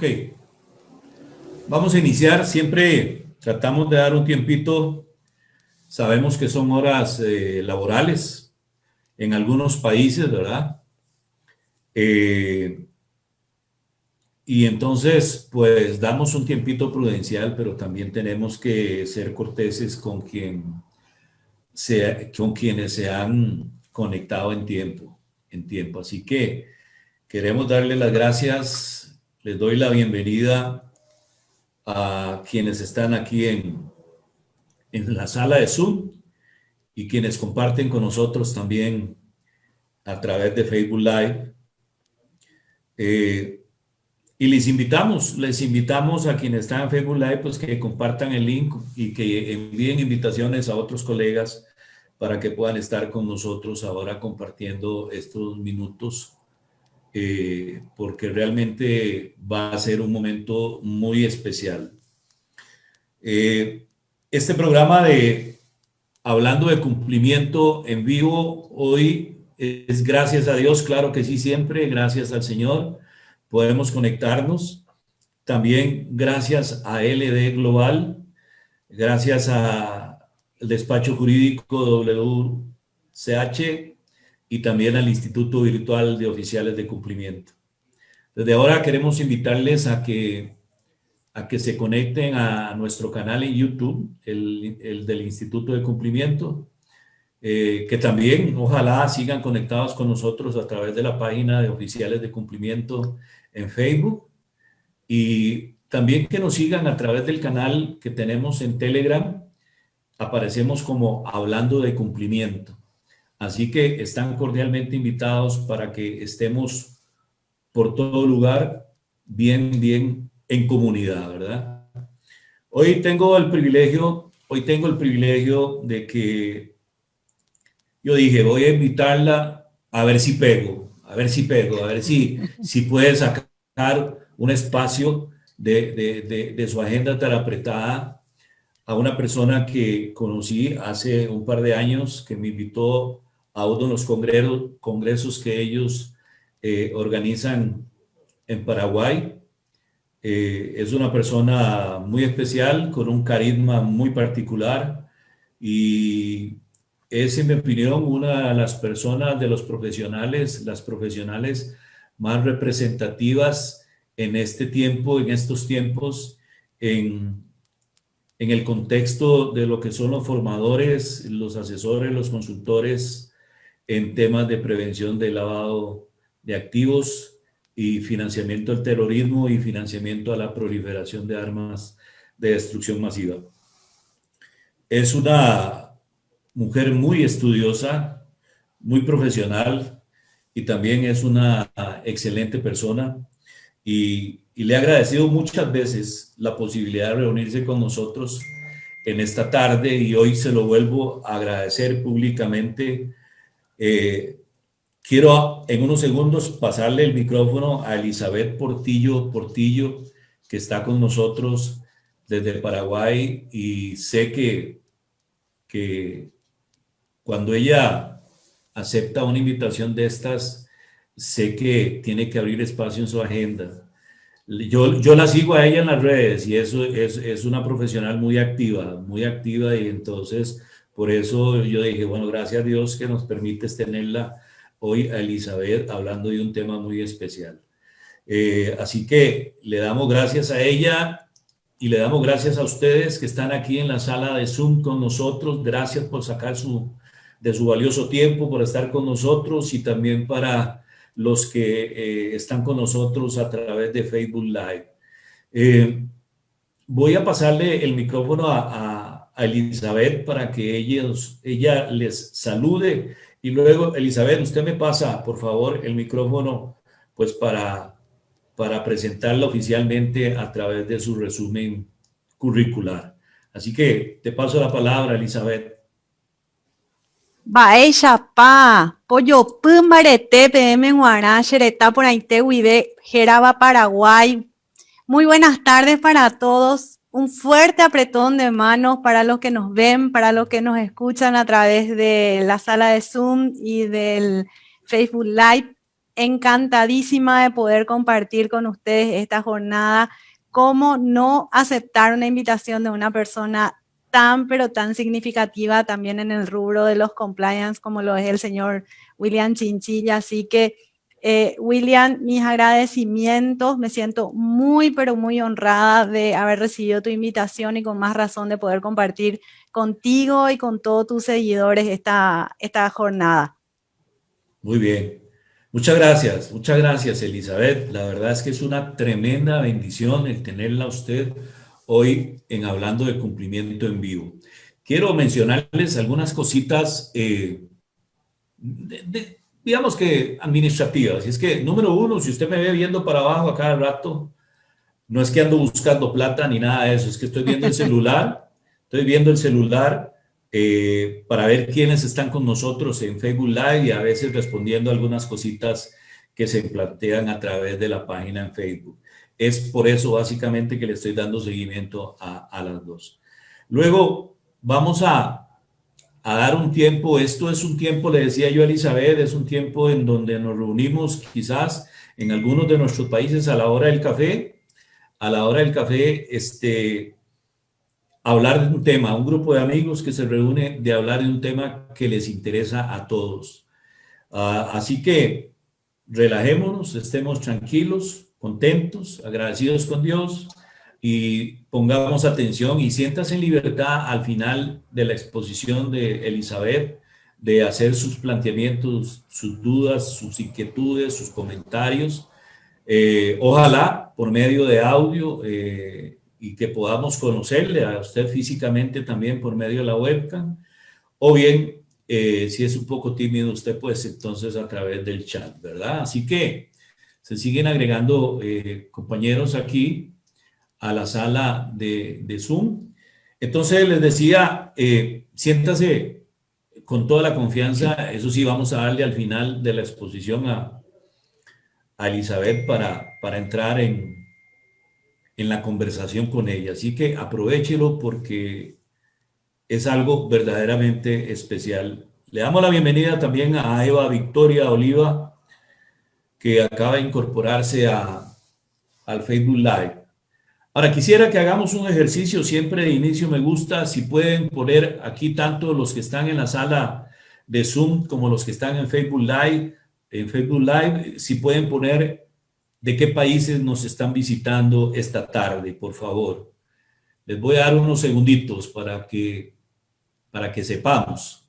Ok, vamos a iniciar. Siempre tratamos de dar un tiempito. Sabemos que son horas laborales en algunos países, ¿verdad? Y entonces, pues damos un tiempito prudencial, pero también tenemos que ser corteses con con quienes se han conectado en tiempo. Así que queremos darle las gracias, les doy la bienvenida a quienes están aquí en la sala de Zoom y quienes comparten con nosotros también a través de Facebook Live. Y les invitamos a quienes están en Facebook Live, pues que compartan el link y que envíen invitaciones a otros colegas para que puedan estar con nosotros ahora compartiendo estos minutos, porque realmente va a ser un momento muy especial. Este programa de Hablando de Cumplimiento en vivo hoy es gracias a Dios, claro que sí, siempre, gracias al Señor, podemos conectarnos. También gracias a LD Global, gracias al despacho jurídico WCH y también al Instituto Virtual de Oficiales de Cumplimiento. Desde ahora queremos invitarles a que se conecten a nuestro canal en YouTube, el del Instituto de Cumplimiento, que también ojalá sigan conectados con nosotros a través de la página de Oficiales de Cumplimiento en Facebook, y también que nos sigan a través del canal que tenemos en Telegram. Aparecemos como Hablando de Cumplimiento. Así que están cordialmente invitados para que estemos por todo lugar bien en comunidad, ¿verdad? Hoy tengo el privilegio de que yo dije, voy a invitarla a ver si pego, a ver si puede sacar un espacio de su agenda tan apretada a una persona que conocí hace un par de años, que me invitó a uno de los congresos que ellos organizan en Paraguay. Es una persona muy especial, con un carisma muy particular, y es, en mi opinión, una de las personas, de los profesionales, las profesionales más representativas en este tiempo, en estos tiempos, en el contexto de lo que son los formadores, los asesores, los consultores en temas de prevención de lavado de activos y financiamiento al terrorismo y financiamiento a la proliferación de armas de destrucción masiva. Es una mujer muy estudiosa, muy profesional, y también es una excelente persona, y le he agradecido muchas veces la posibilidad de reunirse con nosotros en esta tarde, y hoy se lo vuelvo a agradecer públicamente. Quiero en unos segundos pasarle el micrófono a Elizabeth Portillo, que está con nosotros desde Paraguay, y sé que cuando ella acepta una invitación de estas, sé que tiene que abrir espacio en su agenda. Yo la sigo a ella en las redes, y eso es una profesional muy activa, y entonces por eso yo dije, bueno, gracias a Dios que nos permites tenerla hoy a Elizabeth hablando de un tema muy especial. Así que le damos gracias a ella y le damos gracias a ustedes que están aquí en la sala de Zoom con nosotros. Gracias por sacar de su valioso tiempo, por estar con nosotros, y también para los que están con nosotros a través de Facebook Live. Voy a pasarle el micrófono a Elizabeth para que ella les salude, y luego, Elizabeth, usted me pasa, por favor, el micrófono, pues para presentarla oficialmente a través de su resumen curricular. Así que te paso la palabra, Elizabeth. Baeya pa, pollo pumbarete, PM Guará, Xeretá por ahí te huide, Jeraba, Paraguay. Muy buenas tardes para todos. Un fuerte apretón de manos para los que nos ven, para los que nos escuchan a través de la sala de Zoom y del Facebook Live. encantadísima de poder compartir con ustedes esta jornada. ¿Cómo no aceptar una invitación de una persona tan, pero tan significativa también en el rubro de los compliance como lo es el señor William Chinchilla? Así que, William, mis agradecimientos. Me siento muy, pero muy honrada de haber recibido tu invitación y con más razón de poder compartir contigo y con todos tus seguidores esta jornada. Muy bien. muchas gracias Elizabeth. La verdad es que es una tremenda bendición el tenerla a usted hoy en Hablando de Cumplimiento en Vivo. Quiero mencionarles algunas cositas, digamos que administrativas. Y es que, número uno, si usted me ve viendo para abajo a cada rato, no es que ando buscando plata ni nada de eso, es que estoy viendo el celular, para ver quiénes están con nosotros en Facebook Live y a veces respondiendo algunas cositas que se plantean a través de la página en Facebook. Es por eso básicamente que le estoy dando seguimiento a las dos. Luego vamos a dar un tiempo, esto es un tiempo, le decía yo a Elizabeth, es un tiempo en donde nos reunimos quizás en algunos de nuestros países a la hora del café, hablar de un tema, un grupo de amigos que se reúne de hablar de un tema que les interesa a todos. Así que relajémonos, estemos tranquilos, contentos, agradecidos con Dios y pongamos atención y siéntase en libertad al final de la exposición de Elizabeth de hacer sus planteamientos, sus dudas, sus inquietudes, sus comentarios. Ojalá por medio de audio y que podamos conocerle a usted físicamente también por medio de la webcam, o bien, si es un poco tímido usted, pues entonces a través del chat, ¿verdad? Así que se siguen agregando compañeros aquí a la sala de Zoom. Entonces les decía, siéntase con toda la confianza, eso sí, vamos a darle al final de la exposición a Elizabeth para entrar en la conversación con ella. Así que aprovéchelo porque es algo verdaderamente especial. Le damos la bienvenida también a Eva Victoria Oliva, que acaba de incorporarse al Facebook Live. Ahora, quisiera que hagamos un ejercicio siempre de inicio. Me gusta si pueden poner aquí tanto los que están en la sala de Zoom como los que están en Facebook Live, si pueden poner de qué países nos están visitando esta tarde, por favor. Les voy a dar unos segunditos para que sepamos.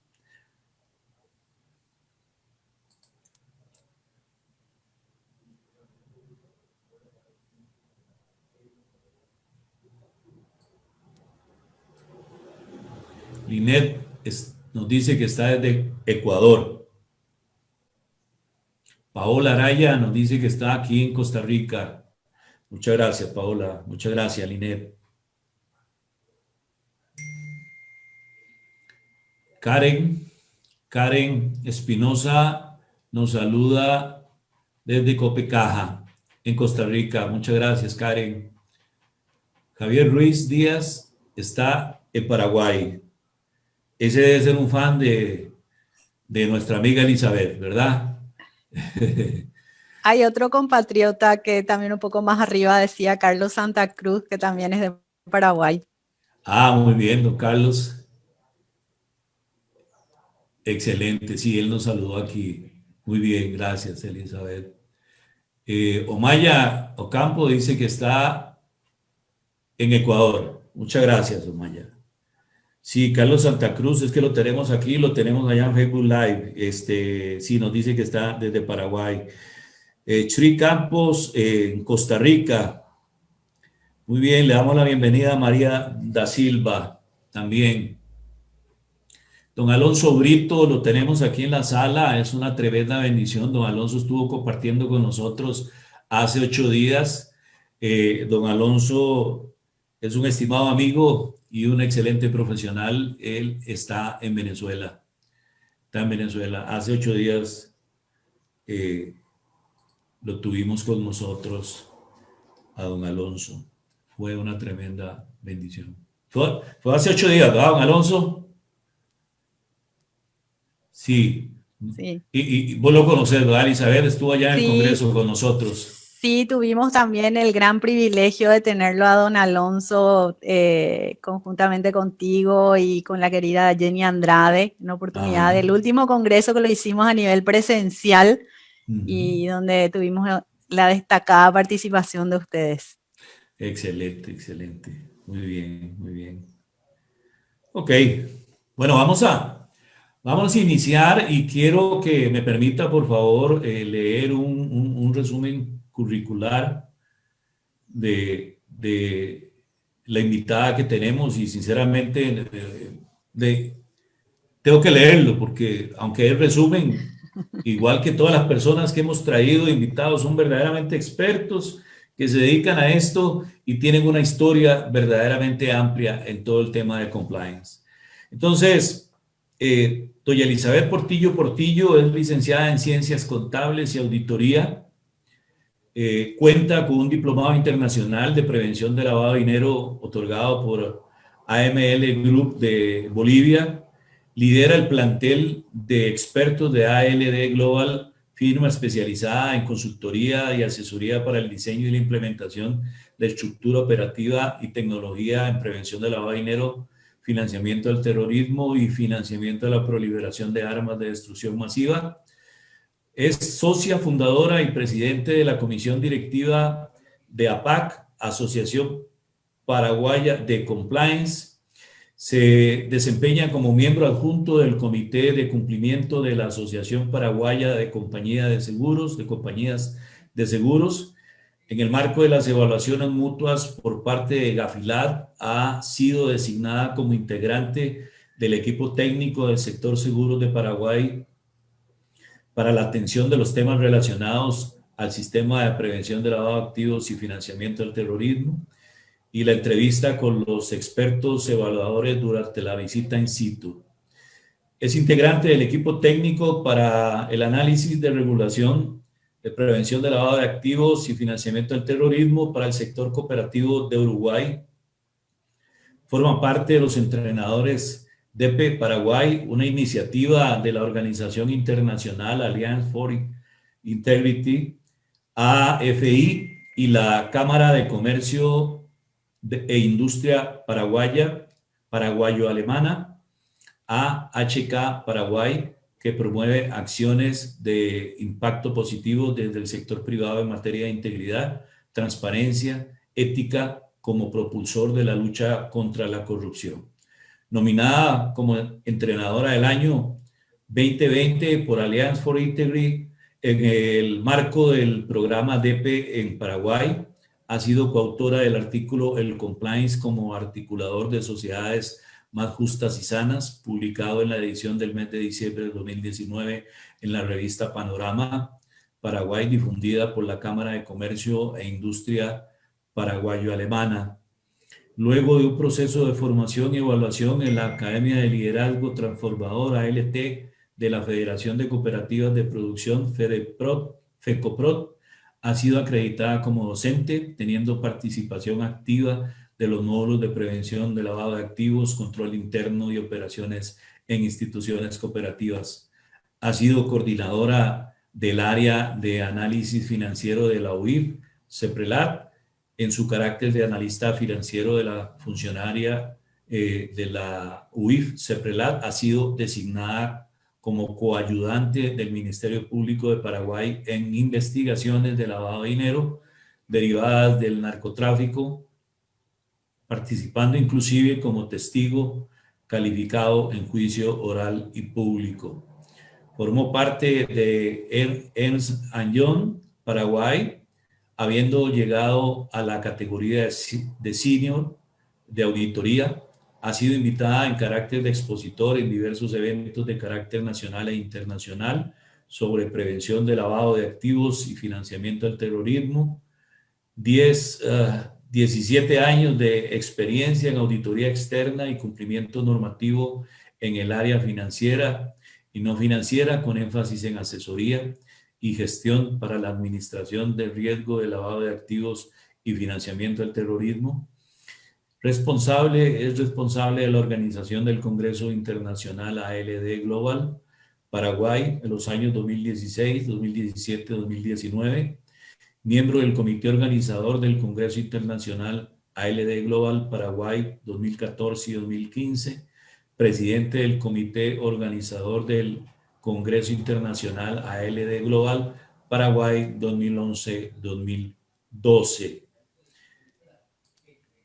Linet nos dice que está desde Ecuador. Paola Araya nos dice que está aquí en Costa Rica. Muchas gracias, Paola. Muchas gracias, Linet. Karen Espinosa nos saluda desde Copecaja, en Costa Rica. Muchas gracias, Karen. Javier Ruiz Díaz está en Paraguay. Ese debe ser un fan de nuestra amiga Elizabeth, ¿verdad? Hay otro compatriota que también un poco más arriba decía Carlos Santa Cruz, que también es de Paraguay. Muy bien, don Carlos. Excelente, sí, él nos saludó aquí. Muy bien, gracias, Elizabeth. Omaya Ocampo dice que está en Ecuador. Muchas gracias, Omaya. Sí, Carlos Santa Cruz, es que lo tenemos aquí, lo tenemos allá en Facebook Live. Sí, nos dice que está desde Paraguay. Chri Campos, en Costa Rica. Muy bien, le damos la bienvenida a María da Silva también. Don Alonso Brito lo tenemos aquí en la sala, es una tremenda bendición. Don Alonso estuvo compartiendo con nosotros hace 8 días. Don Alonso es un estimado amigo y un excelente profesional. Él está en Venezuela. Hace 8 días lo tuvimos con nosotros a don Alonso. Fue una tremenda bendición. Fue hace 8 días, ¿verdad, don Alonso? Sí, Sí. Y vos lo conocés, ¿verdad, Elizabeth? Estuvo allá en el Sí, Congreso con nosotros. sí, tuvimos también el gran privilegio de tenerlo a don Alonso conjuntamente contigo y con la querida Jenny Andrade, en oportunidad Ajá. del último congreso que lo hicimos a nivel presencial Ujú. y donde tuvimos la destacada participación de ustedes. Excelente, excelente. Muy bien, muy bien. Ok, bueno, vamos a iniciar y quiero que me permita, por favor, leer un resumen curricular de la invitada que tenemos y sinceramente de, tengo que leerlo porque aunque es resumen, igual que todas las personas que hemos traído invitados son verdaderamente expertos que se dedican a esto y tienen una historia verdaderamente amplia en todo el tema de compliance. Entonces, doña Elizabeth Portillo Portillo es licenciada en Ciencias Contables y Auditoría. Cuenta con un diplomado internacional de prevención de lavado de dinero otorgado por AML Group de Bolivia. Lidera el plantel de expertos de ALD Global, firma especializada en consultoría y asesoría para el diseño y la implementación de estructura operativa y tecnología en prevención de lavado de dinero, financiamiento del terrorismo y financiamiento de la proliferación de armas de destrucción masiva. Es socia fundadora y presidente de la comisión directiva de APAC, Asociación Paraguaya de Compliance. Se desempeña como miembro adjunto del Comité de Cumplimiento de la Asociación Paraguaya de Compañías de Seguros. En el marco de las evaluaciones mutuas por parte de Gafilat, ha sido designada como integrante del equipo técnico del sector seguros de Paraguay para la atención de los temas relacionados al sistema de prevención de lavado de activos y financiamiento del terrorismo, y la entrevista con los expertos evaluadores durante la visita in situ. Es integrante del equipo técnico para el análisis de regulación de prevención de lavado de activos y financiamiento del terrorismo para el sector cooperativo de Uruguay. Forma parte de los entrenadores DP Paraguay, una iniciativa de la Organización Internacional Alliance for Integrity, AFI, y la Cámara de Comercio e Industria Paraguaya, paraguayo-alemana, AHK Paraguay, que promueve acciones de impacto positivo desde el sector privado en materia de integridad, transparencia, ética, como propulsor de la lucha contra la corrupción. Nominada como entrenadora del año 2020 por Alliance for Integrity en el marco del programa DP en Paraguay, ha sido coautora del artículo El Compliance como articulador de sociedades más justas y sanas, publicado en la edición del mes de diciembre de 2019 en la revista Panorama Paraguay, difundida por la Cámara de Comercio e Industria Paraguayo-Alemana. Luego de un proceso de formación y evaluación en la Academia de Liderazgo Transformador ALT de la Federación de Cooperativas de Producción FECOPROD, ha sido acreditada como docente, teniendo participación activa de los módulos de prevención de lavado de activos, control interno y operaciones en instituciones cooperativas. Ha sido coordinadora del área de análisis financiero de la UIF, CEPRELAT, en su carácter de analista financiero de la funcionaria de la UIF, CEPRELAT, ha sido designada como coayudante del Ministerio Público de Paraguay en investigaciones de lavado de dinero derivadas del narcotráfico, participando inclusive como testigo calificado en juicio oral y público. Formó parte de Ernst & Young, Paraguay, habiendo llegado a la categoría de senior de auditoría. Ha sido invitada en carácter de expositor en diversos eventos de carácter nacional e internacional sobre prevención de lavado de activos y financiamiento del terrorismo. 17 años de experiencia en auditoría externa y cumplimiento normativo en el área financiera y no financiera, con énfasis en asesoría y gestión para la administración del riesgo de lavado de activos y financiamiento del terrorismo. Es responsable de la organización del Congreso Internacional ALD Global, Paraguay en los años 2016, 2017, 2019, miembro del comité organizador del Congreso Internacional ALD Global Paraguay 2014 y 2015, presidente del comité organizador del Congreso Internacional ALD Global Paraguay 2011-2012.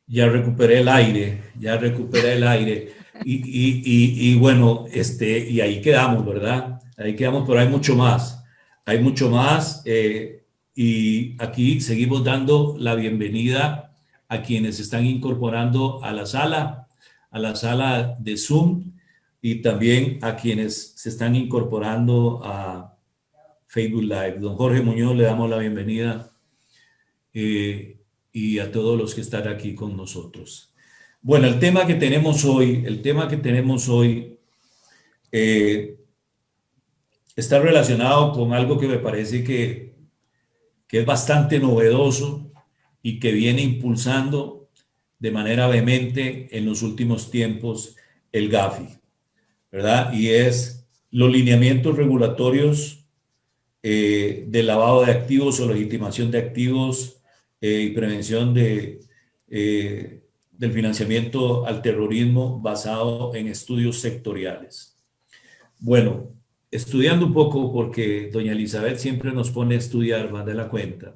Ya recuperé el aire, ya recuperé el aire. Y bueno, y ahí quedamos, ¿verdad? Ahí quedamos, pero hay mucho más. Y aquí seguimos dando la bienvenida a quienes se están incorporando a la sala de Zoom, y también a quienes se están incorporando a Facebook Live. Don Jorge Muñoz, le damos la bienvenida. Y a todos los que están aquí con nosotros. Bueno, el tema que tenemos hoy está relacionado con algo que me parece que es bastante novedoso y que viene impulsando de manera vehemente en los últimos tiempos el GAFI, ¿verdad? Y es los lineamientos regulatorios de lavado de activos o legitimación de activos y prevención del financiamiento al terrorismo basado en estudios sectoriales. Bueno, estudiando un poco, porque doña Elizabeth siempre nos pone a estudiar más de la cuenta.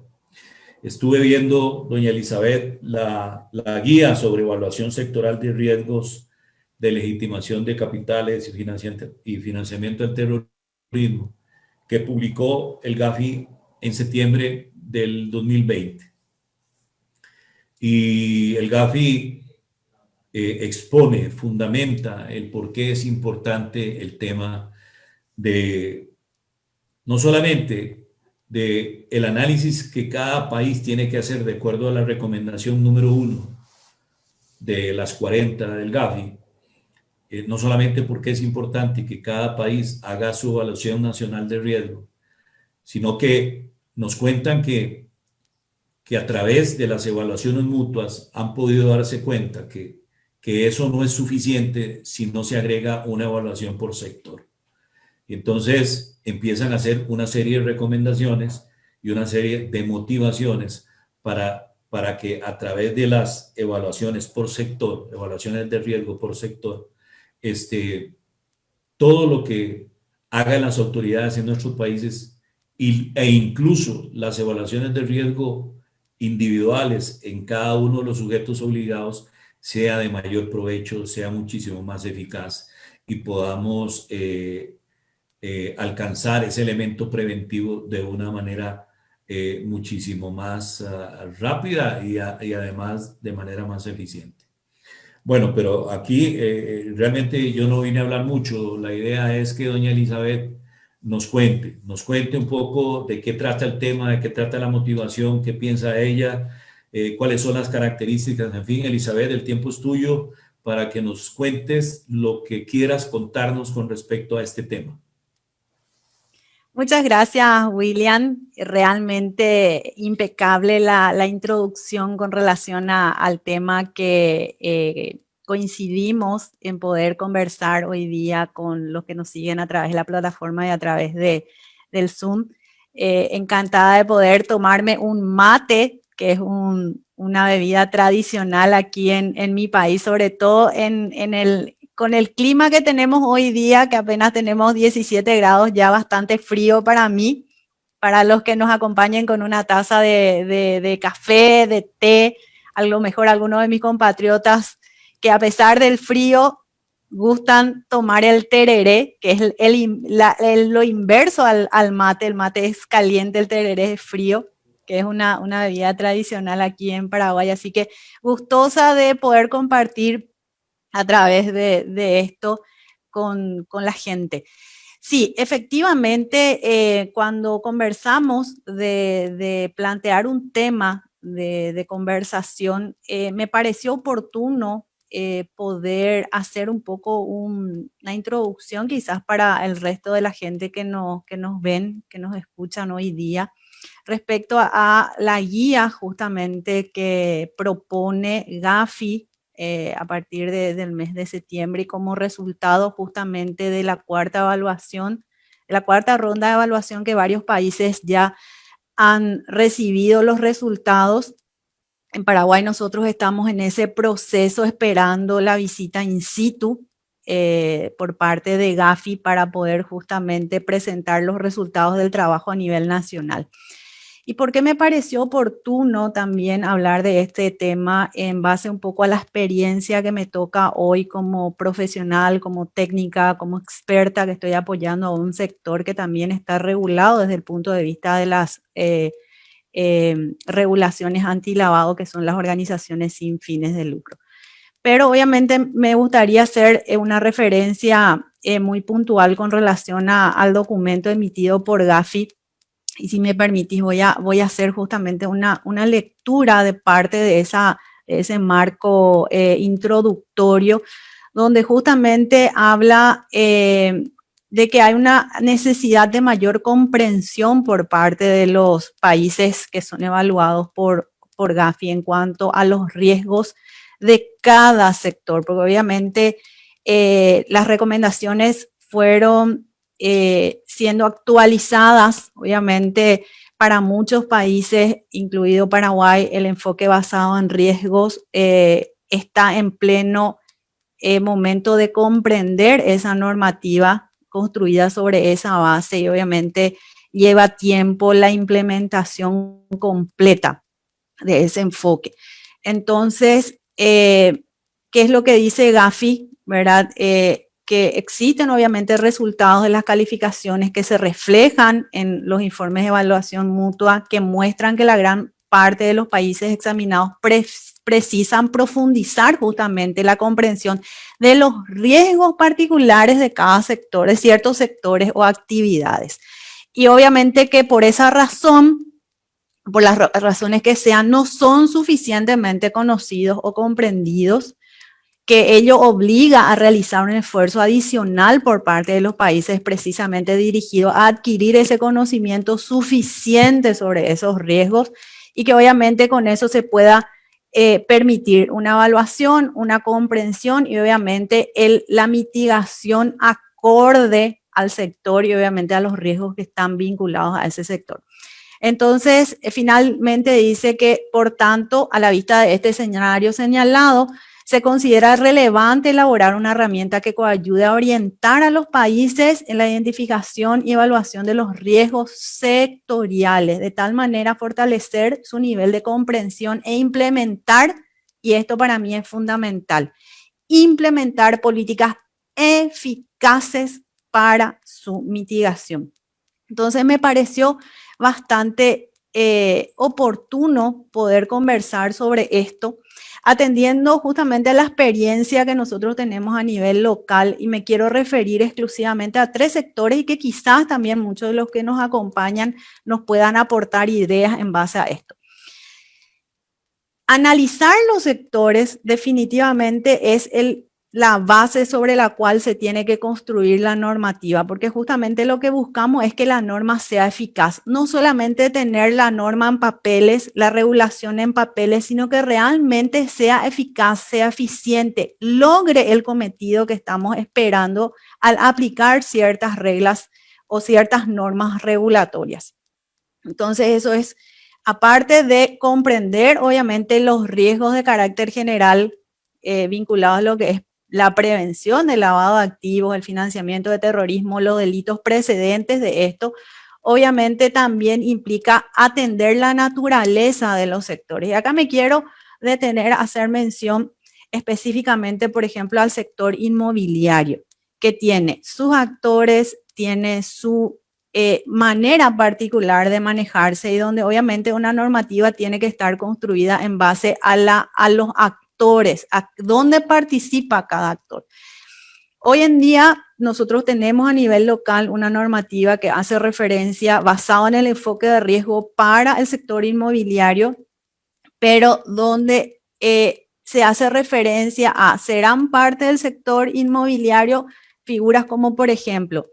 Estuve viendo, doña Elizabeth, la guía sobre evaluación sectoral de riesgos de legitimación de capitales y financiamiento del terrorismo, que publicó el GAFI en septiembre del 2020. Y el GAFI expone, fundamenta el por qué es importante el tema de, no solamente de el análisis que cada país tiene que hacer de acuerdo a la recomendación número 1 de las 40 del GAFI, no solamente porque es importante que cada país haga su evaluación nacional de riesgo, sino que nos cuentan que a través de las evaluaciones mutuas han podido darse cuenta que eso no es suficiente si no se agrega una evaluación por sector. Y entonces empiezan a hacer una serie de recomendaciones y una serie de motivaciones para que a través de las evaluaciones por sector, evaluaciones de riesgo por sector, todo lo que hagan las autoridades en nuestros países e incluso las evaluaciones de riesgo individuales en cada uno de los sujetos obligados sea de mayor provecho, sea muchísimo más eficaz y podamos alcanzar ese elemento preventivo de una manera muchísimo más rápida y además de manera más eficiente. Bueno, pero aquí realmente yo no vine a hablar mucho. La idea es que doña Elizabeth nos cuente un poco de qué trata el tema, de qué trata la motivación, qué piensa ella, cuáles son las características. En fin, Elizabeth, el tiempo es tuyo para que nos cuentes lo que quieras contarnos con respecto a este tema. Muchas gracias, William. Realmente impecable la introducción con relación al tema que coincidimos en poder conversar hoy día con los que nos siguen a través de la plataforma y a través del Zoom. Encantada de poder tomarme un mate, que es una bebida tradicional aquí en mi país, sobre todo con el clima que tenemos hoy día, que apenas tenemos 17 grados, ya bastante frío para mí, para los que nos acompañen con una taza de café, de té, a lo mejor algunos de mis compatriotas que a pesar del frío gustan tomar el tereré, que es lo inverso al mate. El mate es caliente, el tereré es frío, que es una bebida tradicional aquí en Paraguay. Así que gustosa de poder compartir a través de esto con la gente. Sí, efectivamente, cuando conversamos de plantear un tema de conversación, me pareció oportuno poder hacer un poco una introducción quizás para el resto de la gente que nos ven, que nos escuchan hoy día, respecto a la guía justamente que propone GAFI a partir del mes de septiembre y como resultado justamente de la cuarta evaluación la cuarta ronda de evaluación que varios países ya han recibido los resultados. En Paraguay nosotros estamos en ese proceso esperando la visita in situ por parte de Gafi para poder justamente presentar los resultados del trabajo a nivel nacional. ¿Y por qué me pareció oportuno también hablar de este tema en base un poco a la experiencia que me toca hoy como profesional, como técnica, como experta que estoy apoyando a un sector que también está regulado desde el punto de vista de las regulaciones antilavado, que son las organizaciones sin fines de lucro? Pero obviamente me gustaría hacer una referencia muy puntual con relación al documento emitido por Gafi. Y si me permitís, voy a hacer justamente una lectura de parte de ese marco introductorio, donde justamente habla de que hay una necesidad de mayor comprensión por parte de los países que son evaluados por Gafi en cuanto a los riesgos de cada sector, porque obviamente las recomendaciones fueron siendo actualizadas, obviamente para muchos países, incluido Paraguay, el enfoque basado en riesgos está en pleno momento de comprender esa normativa construida sobre esa base y obviamente lleva tiempo la implementación completa de ese enfoque. Entonces, ¿qué es lo que dice Gafi, verdad? Que existen obviamente resultados de las calificaciones que se reflejan en los informes de evaluación mutua que muestran que la gran parte de los países examinados precisan profundizar justamente la comprensión de los riesgos particulares de cada sector, de ciertos sectores o actividades. Y obviamente que por esa razón, por las razones que sean, no son suficientemente conocidos o comprendidos, que ello obliga a realizar un esfuerzo adicional por parte de los países precisamente dirigido a adquirir ese conocimiento suficiente sobre esos riesgos y que obviamente con eso se pueda permitir una evaluación, una comprensión y obviamente la mitigación acorde al sector y obviamente a los riesgos que están vinculados a ese sector. Entonces, finalmente dice que, por tanto, a la vista de este escenario señalado, se considera relevante elaborar una herramienta que ayude a orientar a los países en la identificación y evaluación de los riesgos sectoriales, de tal manera fortalecer su nivel de comprensión e implementar, y esto para mí es fundamental, implementar políticas eficaces para su mitigación. Entonces me pareció bastante oportuno poder conversar sobre esto, atendiendo justamente a la experiencia que nosotros tenemos a nivel local, y me quiero referir exclusivamente a 3 sectores y que quizás también muchos de los que nos acompañan nos puedan aportar ideas en base a esto. Analizar los sectores definitivamente es la base sobre la cual se tiene que construir la normativa, porque justamente lo que buscamos es que la norma sea eficaz, no solamente tener la norma en papeles, la regulación en papeles, sino que realmente sea eficaz, sea eficiente, logre el cometido que estamos esperando al aplicar ciertas reglas o ciertas normas regulatorias. Entonces eso es, aparte de comprender obviamente los riesgos de carácter general vinculados a lo que es la prevención del lavado de activos, el financiamiento de terrorismo, los delitos precedentes de esto, obviamente también implica atender la naturaleza de los sectores. Y acá me quiero detener a hacer mención específicamente, por ejemplo, al sector inmobiliario, que tiene sus actores, tiene su manera particular de manejarse y donde obviamente una normativa tiene que estar construida en base a los actores, a dónde participa cada actor. Hoy en día nosotros tenemos a nivel local una normativa que hace referencia basada en el enfoque de riesgo para el sector inmobiliario, pero donde se hace referencia a serán parte del sector inmobiliario figuras como, por ejemplo,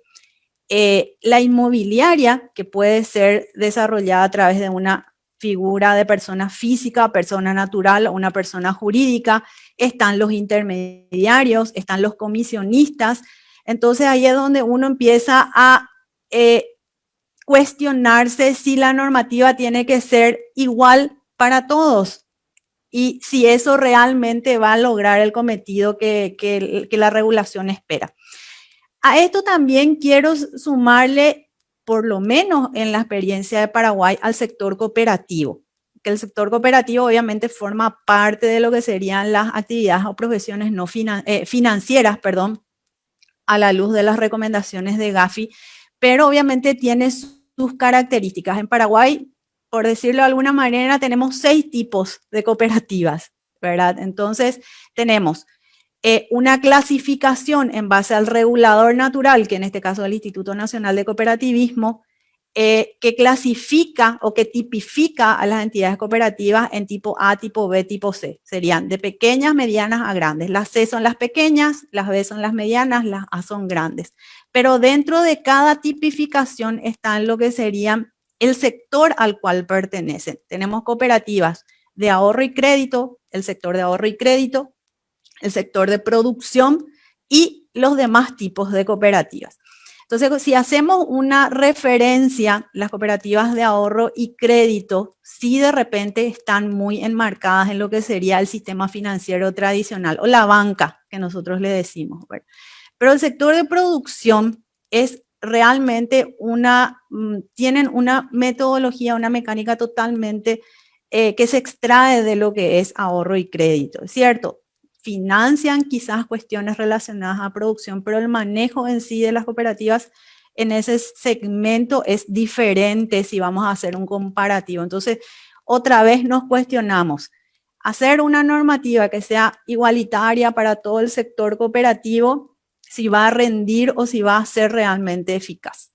la inmobiliaria, que puede ser desarrollada a través de una figura de persona física, persona natural o una persona jurídica, están los intermediarios, están los comisionistas. Entonces ahí es donde uno empieza a cuestionarse si la normativa tiene que ser igual para todos y si eso realmente va a lograr el cometido que la regulación espera. A esto también quiero sumarle, por lo menos en la experiencia de Paraguay, al sector cooperativo. Que el sector cooperativo obviamente forma parte de lo que serían las actividades o profesiones no financieras, a la luz de las recomendaciones de Gafi, pero obviamente tiene sus características. En Paraguay, por decirlo de alguna manera, tenemos 6 tipos de cooperativas, ¿verdad? Entonces, tenemos una clasificación en base al regulador natural, que en este caso es el Instituto Nacional de Cooperativismo, que clasifica o que tipifica a las entidades cooperativas en tipo A, tipo B, tipo C. Serían de pequeñas, medianas a grandes. Las C son las pequeñas, las B son las medianas, las A son grandes. Pero dentro de cada tipificación están lo que serían el sector al cual pertenecen. Tenemos cooperativas de ahorro y crédito, el sector de ahorro y crédito, el sector de producción y los demás tipos de cooperativas. Entonces, si hacemos una referencia, las cooperativas de ahorro y crédito sí de repente están muy enmarcadas en lo que sería el sistema financiero tradicional o la banca, que nosotros le decimos. ¿Verdad? Pero el sector de producción es realmente tienen una metodología, una mecánica totalmente que se extrae de lo que es ahorro y crédito, ¿es cierto? Financian quizás cuestiones relacionadas a producción, pero el manejo en sí de las cooperativas en ese segmento es diferente si vamos a hacer un comparativo. Entonces, otra vez nos cuestionamos, hacer una normativa que sea igualitaria para todo el sector cooperativo, si va a rendir o si va a ser realmente eficaz.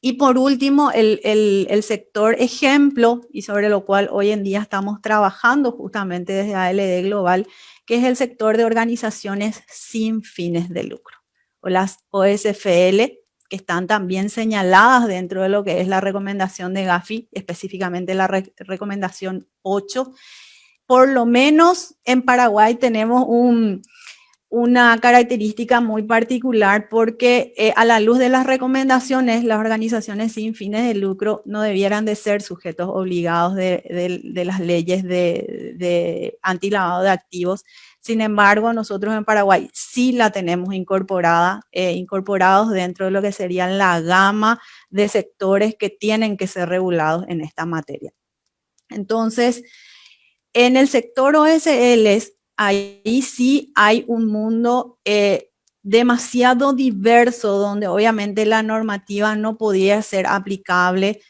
Y por último, el sector ejemplo, y sobre lo cual hoy en día estamos trabajando justamente desde ALD Global, que es el sector de organizaciones sin fines de lucro, o las OSFL, que están también señaladas dentro de lo que es la recomendación de Gafi, específicamente la recomendación 8. Por lo menos en Paraguay tenemos una característica muy particular porque a la luz de las recomendaciones, las organizaciones sin fines de lucro no debieran de ser sujetos obligados de las leyes de antilavado de activos. Sin embargo, nosotros en Paraguay sí la tenemos incorporados dentro de lo que serían la gama de sectores que tienen que ser regulados en esta materia. Entonces, en el sector OSL, ahí sí hay un mundo demasiado diverso donde obviamente la normativa no podía ser aplicable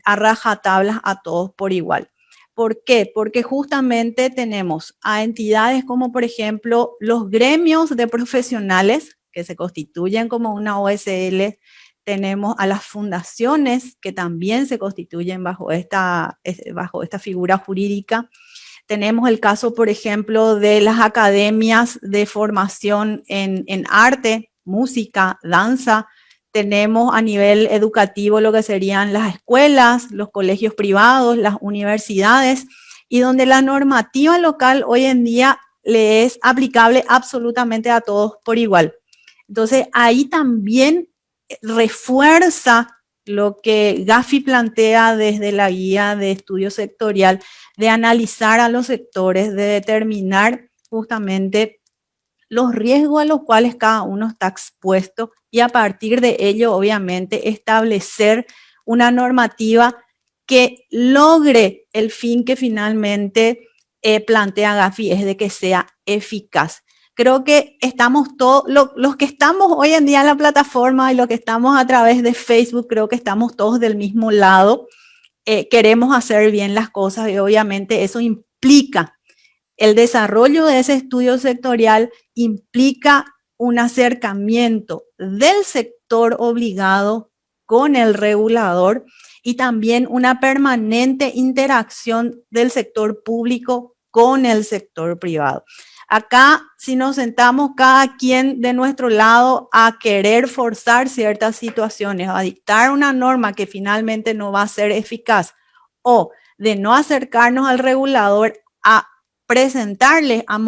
a rajatablas a todos por igual. ¿Por qué? Porque justamente tenemos a entidades como por ejemplo los gremios de profesionales que se constituyen como una OSL, tenemos a las fundaciones que también se constituyen bajo esta figura jurídica. Tenemos el caso, por ejemplo, de las academias de formación en arte, música, danza. Tenemos a nivel educativo lo que serían las escuelas, los colegios privados, las universidades, y donde la normativa local hoy en día le es aplicable absolutamente a todos por igual. Entonces, ahí también refuerza lo que Gafi plantea desde la guía de estudio sectorial, de analizar a los sectores, de determinar justamente los riesgos a los cuales cada uno está expuesto y a partir de ello, obviamente, establecer una normativa que logre el fin que finalmente plantea Gafi, es de que sea eficaz. Creo que estamos todos, los que estamos hoy en día en la plataforma y los que estamos a través de Facebook, creo que estamos todos del mismo lado. Queremos hacer bien las cosas y obviamente eso implica el desarrollo de ese estudio sectorial, implica un acercamiento del sector obligado con el regulador y también una permanente interacción del sector público con el sector privado. Acá, si nos sentamos cada quien de nuestro lado a querer forzar ciertas situaciones, a dictar una norma que finalmente no va a ser eficaz, o de no acercarnos al regulador a presentarle, a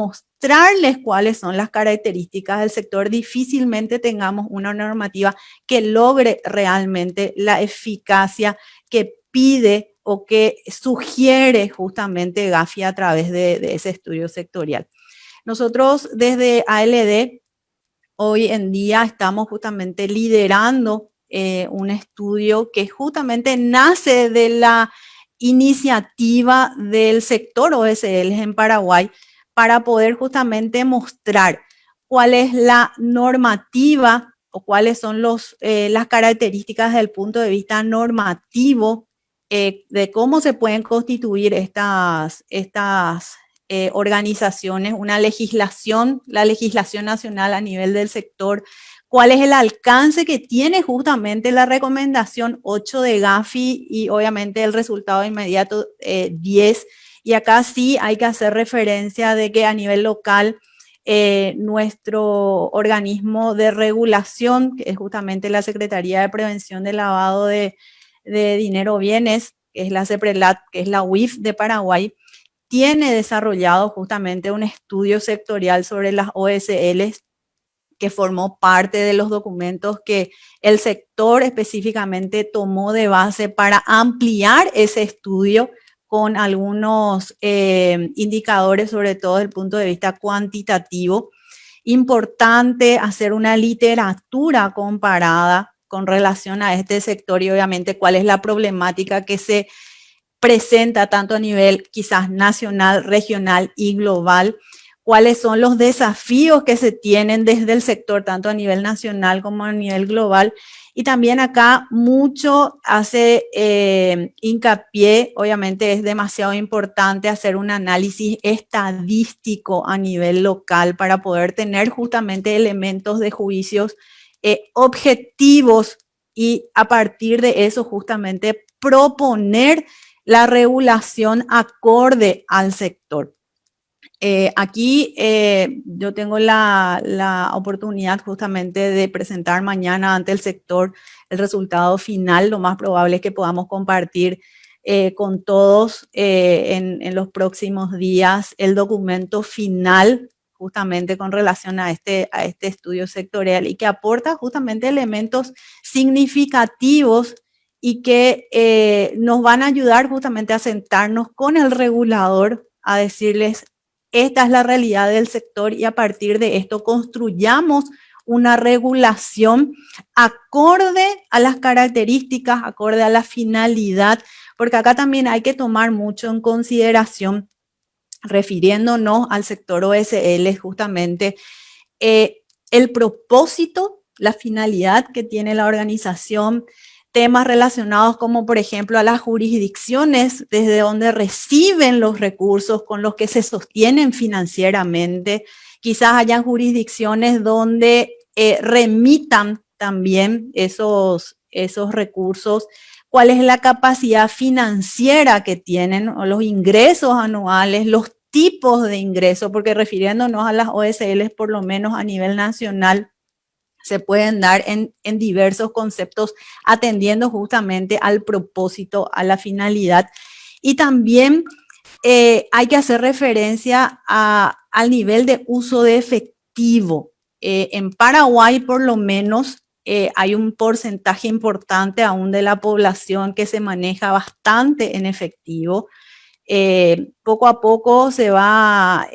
mostrarles cuáles son las características del sector, difícilmente tengamos una normativa que logre realmente la eficacia que pide o que sugiere justamente Gafi a través de ese estudio sectorial. Nosotros desde ALD hoy en día estamos justamente liderando un estudio que justamente nace de la iniciativa del sector OSL en Paraguay para poder justamente mostrar cuál es la normativa o cuáles son las características desde el punto de vista normativo de cómo se pueden constituir estas organizaciones, una legislación, la legislación nacional a nivel del sector, cuál es el alcance que tiene justamente la recomendación 8 de Gafi y obviamente el resultado inmediato 10. Y acá sí hay que hacer referencia de que a nivel local nuestro organismo de regulación, que es justamente la Secretaría de Prevención del Lavado de Dinero o Bienes, que es la CEPRELAT, que es la UIF de Paraguay, tiene desarrollado justamente un estudio sectorial sobre las OSLs que formó parte de los documentos que el sector específicamente tomó de base para ampliar ese estudio con algunos indicadores, sobre todo desde el punto de vista cuantitativo. Importante hacer una literatura comparada con relación a este sector y obviamente cuál es la problemática que se presenta tanto a nivel quizás nacional, regional y global, cuáles son los desafíos que se tienen desde el sector, tanto a nivel nacional como a nivel global. Y también acá mucho hace hincapié, obviamente es demasiado importante hacer un análisis estadístico a nivel local para poder tener justamente elementos de juicios objetivos y a partir de eso justamente proponer la regulación acorde al sector. Aquí yo tengo la oportunidad justamente de presentar mañana ante el sector el resultado final. Lo más probable es que podamos compartir con todos en los próximos días el documento final justamente con relación a este estudio sectorial y que aporta justamente elementos significativos y que nos van a ayudar justamente a sentarnos con el regulador a decirles: esta es la realidad del sector y a partir de esto construyamos una regulación acorde a las características, acorde a la finalidad, porque acá también hay que tomar mucho en consideración, refiriéndonos al sector OSL justamente, el propósito, la finalidad que tiene la organización, temas relacionados como por ejemplo a las jurisdicciones desde donde reciben los recursos con los que se sostienen financieramente. Quizás hayan jurisdicciones donde remitan también esos recursos. ¿Cuál es la capacidad financiera que tienen, o los ingresos anuales, los tipos de ingresos? Porque refiriéndonos a las OSLs, por lo menos a nivel nacional, se pueden dar en diversos conceptos, atendiendo justamente al propósito, a la finalidad. Y también hay que hacer referencia al nivel de uso de efectivo. En Paraguay, por lo menos, hay un porcentaje importante aún de la población que se maneja bastante en efectivo. Poco a poco se va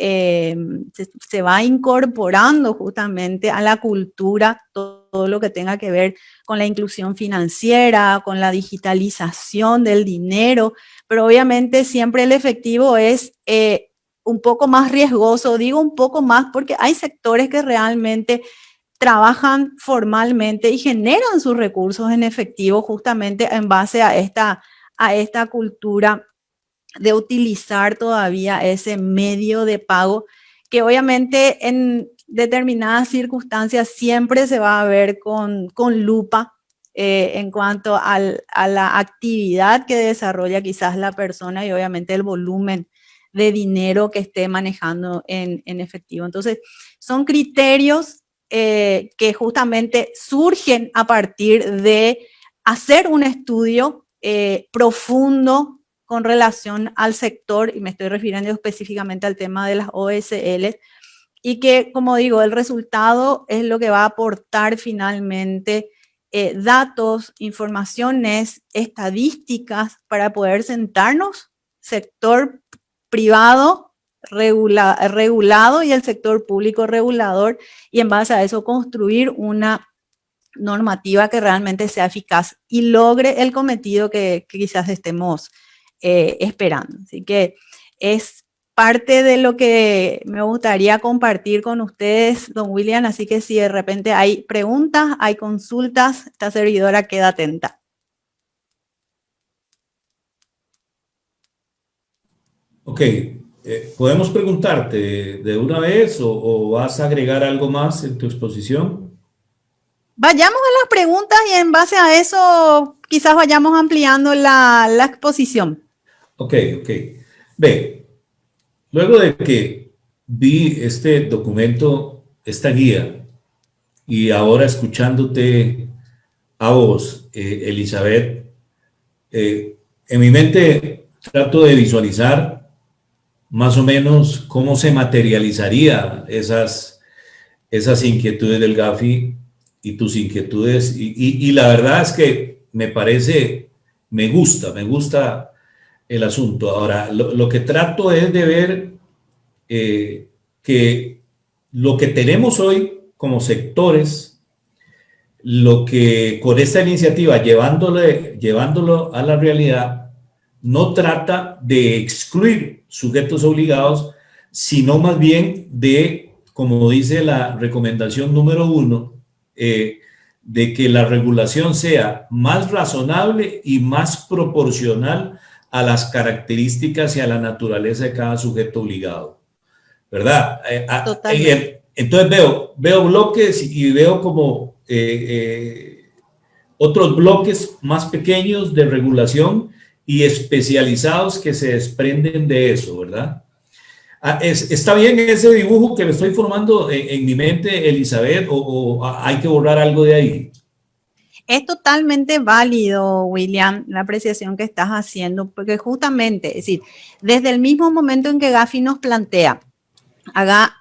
incorporando justamente a la cultura todo lo que tenga que ver con la inclusión financiera, con la digitalización del dinero, pero obviamente siempre el efectivo es un poco más riesgoso. Digo un poco más porque hay sectores que realmente trabajan formalmente y generan sus recursos en efectivo justamente en base a esta cultura de utilizar todavía ese medio de pago que obviamente en determinadas circunstancias siempre se va a ver con lupa en cuanto a la actividad que desarrolla quizás la persona y obviamente el volumen de dinero que esté manejando en efectivo. Entonces, son criterios que justamente surgen a partir de hacer un estudio profundo con relación al sector, y me estoy refiriendo específicamente al tema de las OSL, y que, como digo, el resultado es lo que va a aportar finalmente datos, informaciones, estadísticas para poder sentarnos, sector privado regulado y el sector público regulador, y en base a eso construir una normativa que realmente sea eficaz y logre el cometido que quizás estemos esperando. Así que es parte de lo que me gustaría compartir con ustedes, don William, así que si de repente hay preguntas, hay consultas, esta servidora queda atenta. Ok, ¿podemos preguntarte de una vez o vas a agregar algo más en tu exposición? Vayamos a las preguntas y en base a eso quizás vayamos ampliando la exposición. Ok, ok. Ve, luego de que vi este documento, esta guía, y ahora escuchándote a vos, Elizabeth, en mi mente trato de visualizar más o menos cómo se materializaría esas inquietudes del Gafi y tus inquietudes. Y la verdad es que me parece, me gusta el asunto. Ahora, lo que trato es de ver que lo que tenemos hoy como sectores, lo que con esta iniciativa, llevándolo a la realidad, no trata de excluir sujetos obligados, sino más bien de, como dice la recomendación número 1, de que la regulación sea más razonable y más proporcional a las características y a la naturaleza de cada sujeto obligado, ¿verdad? Totalmente. Entonces veo bloques y veo como otros bloques más pequeños de regulación y especializados que se desprenden de eso, ¿verdad? ¿Está bien ese dibujo que me estoy formando en mi mente, Elizabeth, o hay que borrar algo de ahí? Es totalmente válido, William, la apreciación que estás haciendo, porque justamente, es decir, desde el mismo momento en que Gafi nos plantea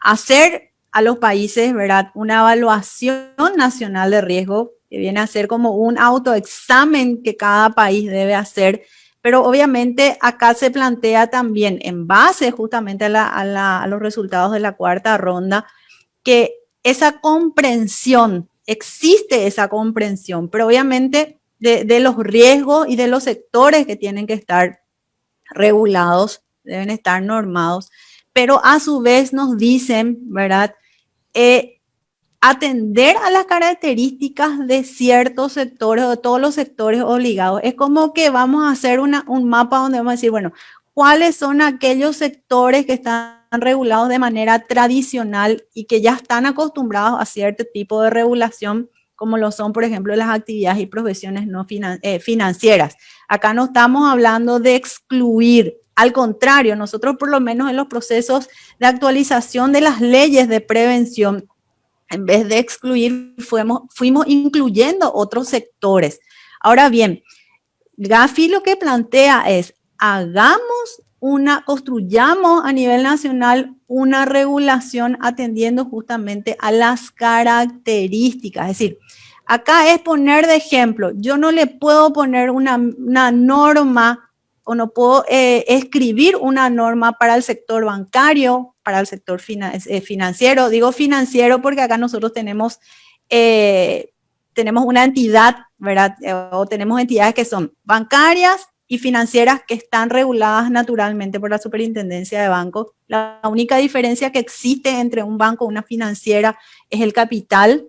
hacer a los países, ¿verdad?, una evaluación nacional de riesgo, que viene a ser como un autoexamen que cada país debe hacer, pero obviamente acá se plantea también, en base justamente a los resultados de la cuarta ronda, que esa comprensión, existe esa comprensión, pero obviamente de los riesgos y de los sectores que tienen que estar regulados, deben estar normados, pero a su vez nos dicen, ¿verdad? Atender a las características de ciertos sectores o de todos los sectores obligados. Es como que vamos a hacer un mapa donde vamos a decir, bueno, ¿cuáles son aquellos sectores que están regulados de manera tradicional y que ya están acostumbrados a cierto tipo de regulación, como lo son, por ejemplo, las actividades y profesiones no financieras? Acá no estamos hablando de excluir, al contrario, nosotros por lo menos en los procesos de actualización de las leyes de prevención, en vez de excluir, fuimos incluyendo otros sectores. Ahora bien, Gafi lo que plantea es, construyamos a nivel nacional una regulación atendiendo justamente a las características. Es decir, acá es poner de ejemplo, yo no le puedo poner una norma o no puedo escribir una norma para el sector bancario, para el sector financiero. Digo financiero porque acá nosotros tenemos una entidad, ¿verdad? O tenemos entidades que son bancarias y financieras que están reguladas naturalmente por la Superintendencia de Bancos. La única diferencia que existe entre un banco y una financiera es el capital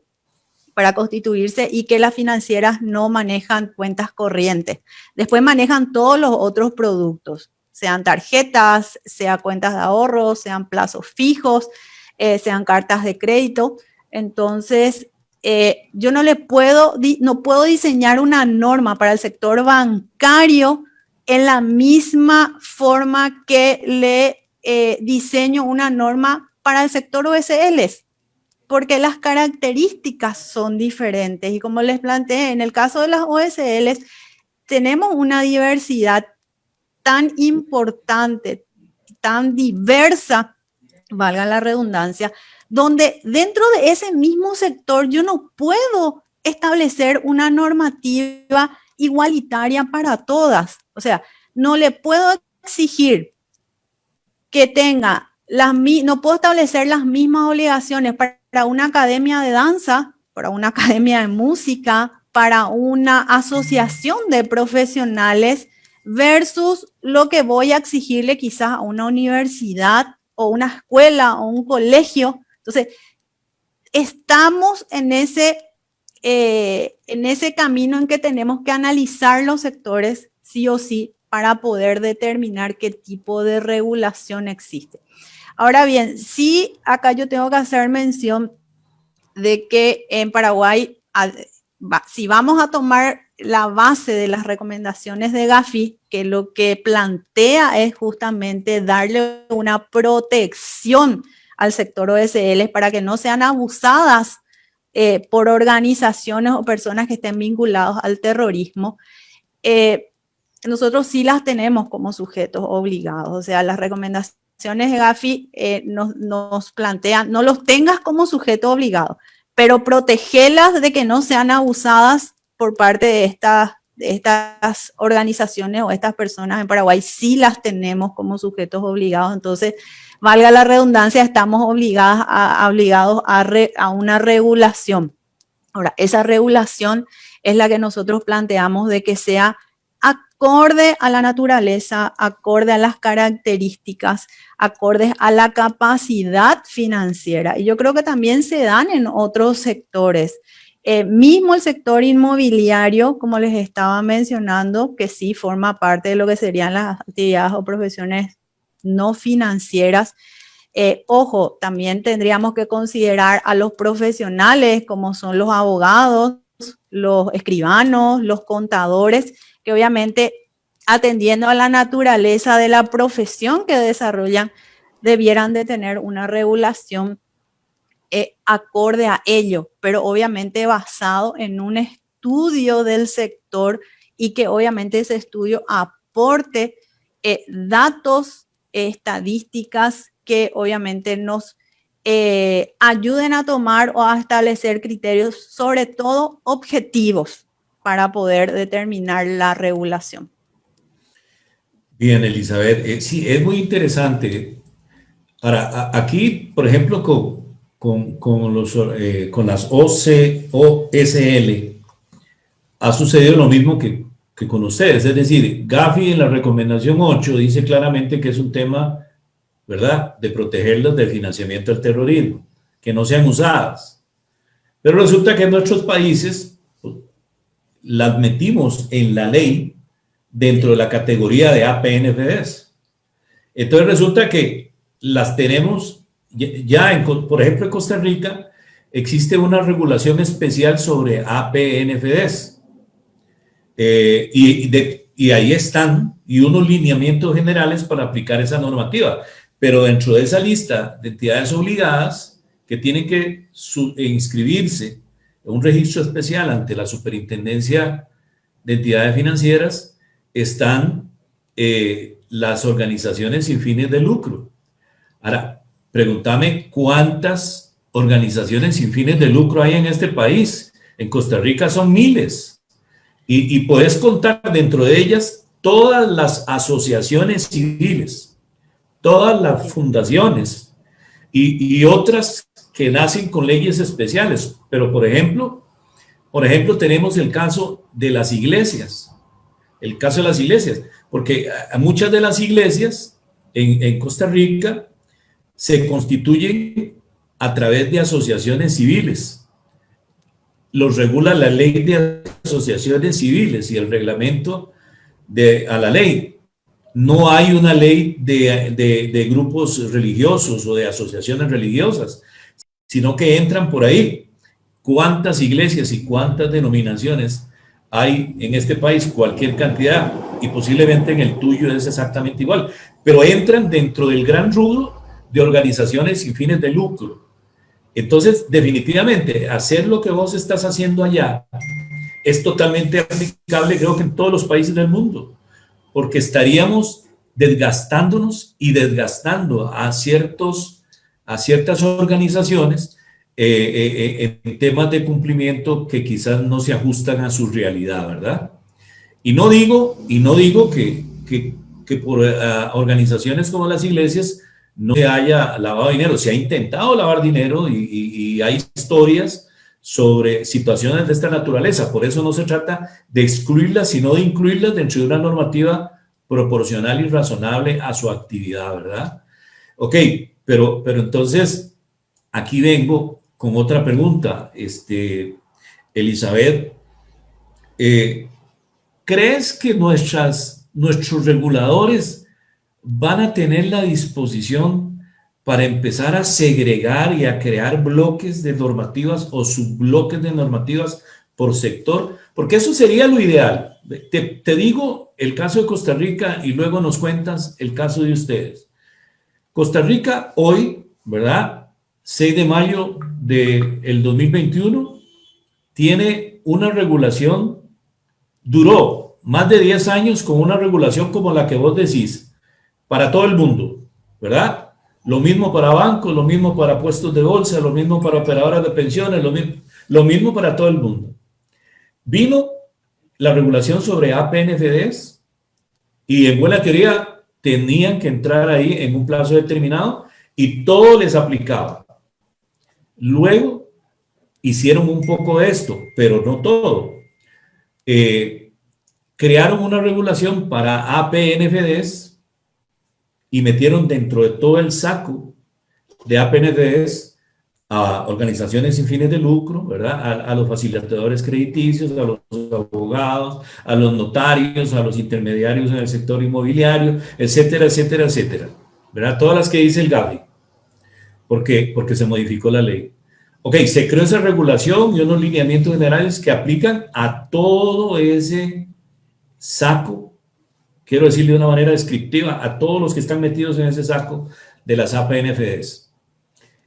para constituirse y que las financieras no manejan cuentas corrientes. Después manejan todos los otros productos, sean tarjetas, sean cuentas de ahorro, sean plazos fijos, sean cartas de crédito. Entonces, yo no puedo diseñar una norma para el sector bancario en la misma forma que le diseño una norma para el sector OSLs, porque las características son diferentes. Y como les planteé, en el caso de las OSLs, tenemos una diversidad tan importante, tan diversa, valga la redundancia, donde dentro de ese mismo sector yo no puedo establecer una normativa igualitaria para todas. O sea, no le puedo exigir que tenga no puedo establecer las mismas obligaciones para una academia de danza, para una academia de música, para una asociación de profesionales versus lo que voy a exigirle quizás a una universidad o una escuela o un colegio. Entonces, estamos en ese camino en que tenemos que analizar los sectores sí o sí para poder determinar qué tipo de regulación existe. Ahora bien, sí, acá yo tengo que hacer mención de que en Paraguay, si vamos a tomar la base de las recomendaciones de Gafi, que lo que plantea es justamente darle una protección al sector OSL para que no sean abusadas por organizaciones o personas que estén vinculados al terrorismo, nosotros sí las tenemos como sujetos obligados. O sea, las recomendaciones de Gafi nos plantean, no los tengas como sujeto obligado, pero protegerlas de que no sean abusadas por parte de estas organizaciones o estas personas en Paraguay. Sí las tenemos como sujetos obligados. Entonces, valga la redundancia, estamos obligados a una regulación. Ahora, esa regulación es la que nosotros planteamos de que sea acorde a la naturaleza, acorde a las características, acordes a la capacidad financiera. Y yo creo que también se dan en otros sectores. Mismo el sector inmobiliario, como les estaba mencionando, que sí forma parte de lo que serían las actividades o profesiones no financieras. Ojo, también tendríamos que considerar a los profesionales como son los abogados, los escribanos, los contadores, que obviamente atendiendo a la naturaleza de la profesión que desarrollan, debieran de tener una regulación acorde a ello, pero obviamente basado en un estudio del sector y que obviamente ese estudio aporte datos, estadísticas que obviamente nos ayuden a tomar o a establecer criterios, sobre todo objetivos, para poder determinar la regulación. Bien, Elizabeth, sí, es muy interesante. Ahora, aquí, por ejemplo, con las OSL, ha sucedido lo mismo que con ustedes. Es decir, Gafi en la recomendación 8 dice claramente que es un tema, ¿verdad?, de protegerlas del financiamiento del terrorismo, que no sean usadas. Pero resulta que en nuestros países las metimos en la ley dentro de la categoría de APNFDs. Entonces resulta que las tenemos ya, por ejemplo, en Costa Rica existe una regulación especial sobre APNFDs. Y ahí están, y unos lineamientos generales para aplicar esa normativa. Pero dentro de esa lista de entidades obligadas que tienen que inscribirse en un registro especial ante la Superintendencia de Entidades Financieras, están las organizaciones sin fines de lucro. Ahora, pregúntame cuántas organizaciones sin fines de lucro hay en este país. En Costa Rica son miles. Y puedes contar dentro de ellas todas las asociaciones civiles, todas las fundaciones y otras que nacen con leyes especiales. Pero, por ejemplo, tenemos el caso de las iglesias. El caso de las iglesias, porque muchas de las iglesias en Costa Rica se constituyen a través de asociaciones civiles. Los regula la ley de asociaciones civiles y el reglamento a la ley. No hay una ley de grupos religiosos o de asociaciones religiosas, sino que entran por ahí. ¿Cuántas iglesias y cuántas denominaciones hay en este país? Cualquier cantidad, y posiblemente en el tuyo es exactamente igual, pero entran dentro del gran rubro de organizaciones sin fines de lucro. Entonces, definitivamente, hacer lo que vos estás haciendo allá es totalmente aplicable, creo que en todos los países del mundo, porque estaríamos desgastándonos y desgastando a ciertos a ciertas organizaciones en temas de cumplimiento que quizás no se ajustan a su realidad, ¿verdad? Y no digo que por organizaciones como las iglesias no se haya lavado dinero. Se ha intentado lavar dinero y hay historias sobre situaciones de esta naturaleza. Por eso no se trata de excluirlas, sino de incluirlas dentro de una normativa proporcional y razonable a su actividad, ¿verdad? Ok, pero entonces aquí vengo con otra pregunta. Elizabeth, ¿crees que nuestros reguladores van a tener la disposición para empezar a segregar y a crear bloques de normativas o subbloques de normativas por sector? Porque eso sería lo ideal. Te digo el caso de Costa Rica y luego nos cuentas el caso de ustedes. Costa Rica hoy, ¿verdad? 6 de mayo del 2021, tiene una regulación, duró más de 10 años con una regulación como la que vos decís, para todo el mundo, ¿verdad? Lo mismo para bancos, lo mismo para puestos de bolsa, lo mismo para operadoras de pensiones, lo mismo para todo el mundo. Vino la regulación sobre APNFDs y en buena teoría tenían que entrar ahí en un plazo determinado y todo les aplicaba. Luego hicieron un poco de esto, pero no todo. Crearon una regulación para APNFDs y metieron dentro de todo el saco de APNFDs a organizaciones sin fines de lucro, ¿verdad? A los facilitadores crediticios, a los abogados, a los notarios, a los intermediarios en el sector inmobiliario, etcétera, etcétera, etcétera, ¿verdad? Todas las que dice el Gavi, porque se modificó la ley. Ok, se creó esa regulación y unos lineamientos generales que aplican a todo ese saco, quiero decirle de una manera descriptiva, a todos los que están metidos en ese saco de las APNFDs.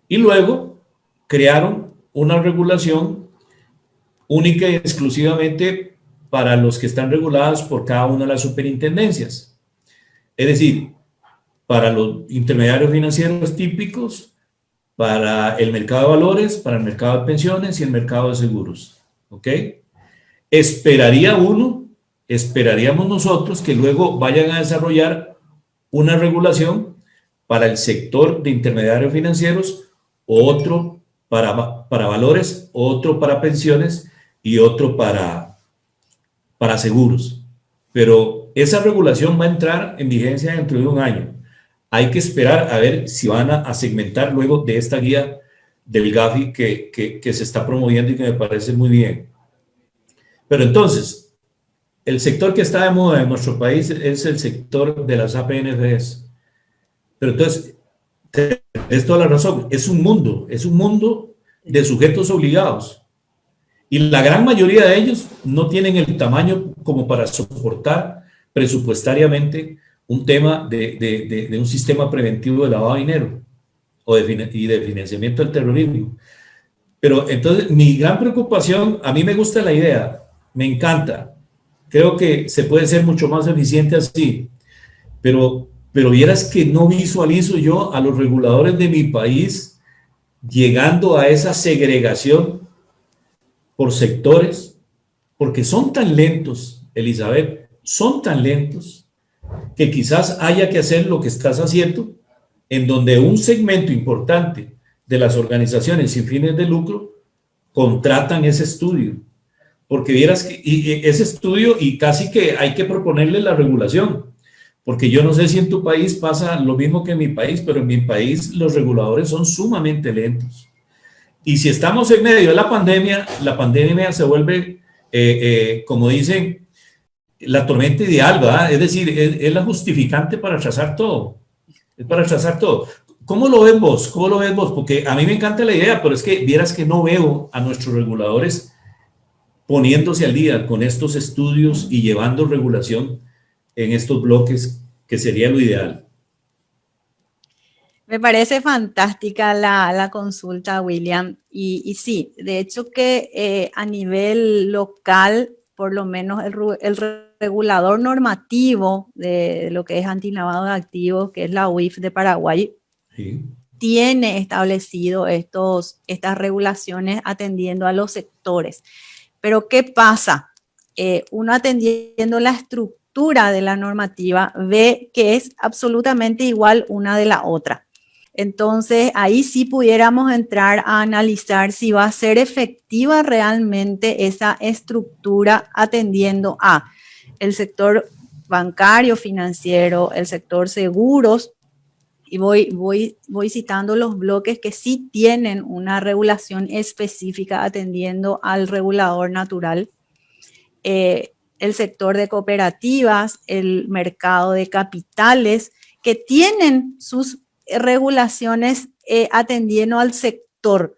Y luego crearon una regulación única y exclusivamente para los que están regulados por cada una de las superintendencias. Es decir, para los intermediarios financieros típicos, para el mercado de valores, para el mercado de pensiones y el mercado de seguros. ¿Ok? Esperaríamos nosotros que luego vayan a desarrollar una regulación para el sector de intermediarios financieros, otro para valores, otro para pensiones y otro para seguros. Pero esa regulación va a entrar en vigencia dentro de un año. Hay que esperar a ver si van a segmentar luego de esta guía del Gavi que se está promoviendo y que me parece muy bien. Pero entonces, el sector que está de moda en nuestro país es el sector de las APNFDs. Pero entonces, es toda la razón, es un mundo de sujetos obligados. Y la gran mayoría de ellos no tienen el tamaño como para soportar presupuestariamente un tema de un sistema preventivo de lavado de dinero y de financiamiento del terrorismo. Pero entonces, mi gran preocupación, a mí me gusta la idea, me encanta, creo que se puede ser mucho más eficiente así, pero vieras que no visualizo yo a los reguladores de mi país llegando a esa segregación por sectores, porque son tan lentos, Elizabeth, son tan lentos, que quizás haya que hacer lo que estás haciendo, en donde un segmento importante de las organizaciones sin fines de lucro contratan ese estudio, porque vieras que ese estudio y casi que hay que proponerle la regulación, porque yo no sé si en tu país pasa lo mismo que en mi país, pero en mi país los reguladores son sumamente lentos. Y si estamos en medio de la pandemia se vuelve, como dicen, la tormenta ideal, ¿verdad? Es decir, es la justificante para rechazar todo. Es para rechazar todo. ¿Cómo lo ves vos? ¿Cómo lo ves vos? Porque a mí me encanta la idea, pero es que vieras que no veo a nuestros reguladores poniéndose al día con estos estudios y llevando regulación en estos bloques, que sería lo ideal. Me parece fantástica la consulta, William. Y sí, de hecho que a nivel local, por lo menos el regulador normativo de lo que es antilavado de activos, que es la UIF de Paraguay, Sí. tiene establecido estas regulaciones atendiendo a los sectores. Pero ¿qué pasa? Uno atendiendo la estructura de la normativa ve que es absolutamente igual una de la otra. Entonces, ahí sí pudiéramos entrar a analizar si va a ser efectiva realmente esa estructura atendiendo a el sector bancario, financiero, el sector seguros, y voy citando los bloques que sí tienen una regulación específica atendiendo al regulador natural, el sector de cooperativas, el mercado de capitales, que tienen sus regulaciones atendiendo al sector,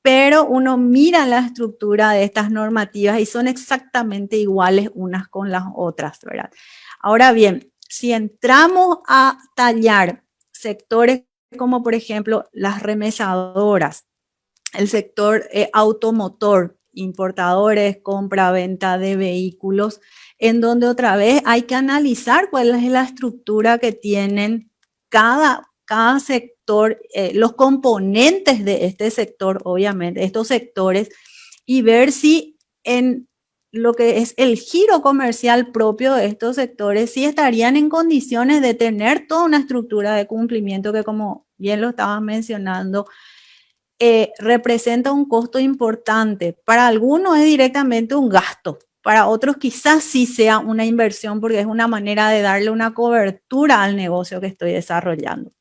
pero uno mira la estructura de estas normativas y son exactamente iguales unas con las otras, ¿verdad? Ahora bien, si entramos a tallar sectores como por ejemplo las remesadoras, el sector automotor, importadores, compra-venta de vehículos, en donde otra vez hay que analizar cuál es la estructura que tienen cada sector, los componentes de este sector, obviamente, estos sectores, y ver si en lo que es el giro comercial propio de estos sectores, si estarían en condiciones de tener toda una estructura de cumplimiento que, como bien lo estabas mencionando, representa un costo importante. Para algunos es directamente un gasto, para otros quizás sí sea una inversión porque es una manera de darle una cobertura al negocio que estoy desarrollando.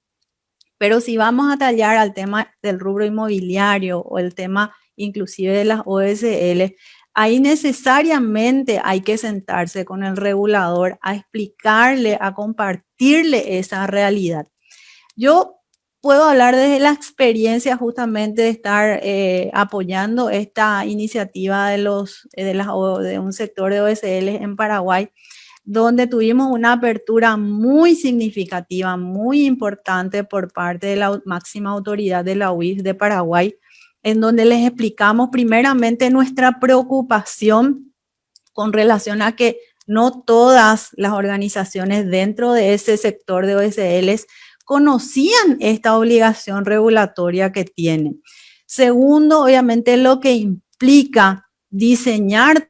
Pero si vamos a tallar al tema del rubro inmobiliario o el tema inclusive de las OSL, ahí necesariamente hay que sentarse con el regulador a explicarle, a compartirle esa realidad. Yo puedo hablar desde la experiencia justamente de estar apoyando esta iniciativa de un sector de OSL en Paraguay, donde tuvimos una apertura muy significativa, muy importante por parte de la máxima autoridad de la UIF de Paraguay, en donde les explicamos primeramente nuestra preocupación con relación a que no todas las organizaciones dentro de ese sector de OSLs conocían esta obligación regulatoria que tienen. Segundo, obviamente lo que implica diseñar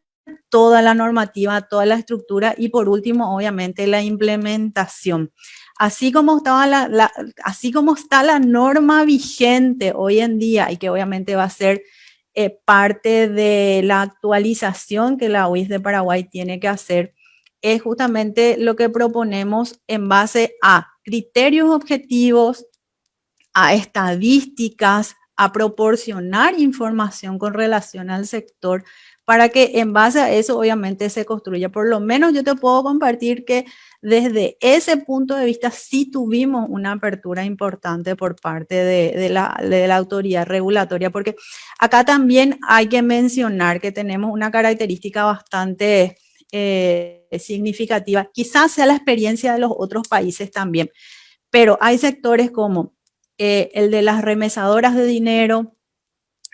toda la normativa, toda la estructura y por último, obviamente, la implementación. Así como está la norma vigente hoy en día y que obviamente va a ser parte de la actualización que la UIF de Paraguay tiene que hacer, es justamente lo que proponemos en base a criterios objetivos, a estadísticas, a proporcionar información con relación al sector, para que en base a eso obviamente se construya. Por lo menos yo te puedo compartir que desde ese punto de vista sí tuvimos una apertura importante por parte de la autoridad regulatoria, porque acá también hay que mencionar que tenemos una característica bastante significativa. Quizás sea la experiencia de los otros países también, pero hay sectores como el de las remesadoras de dinero,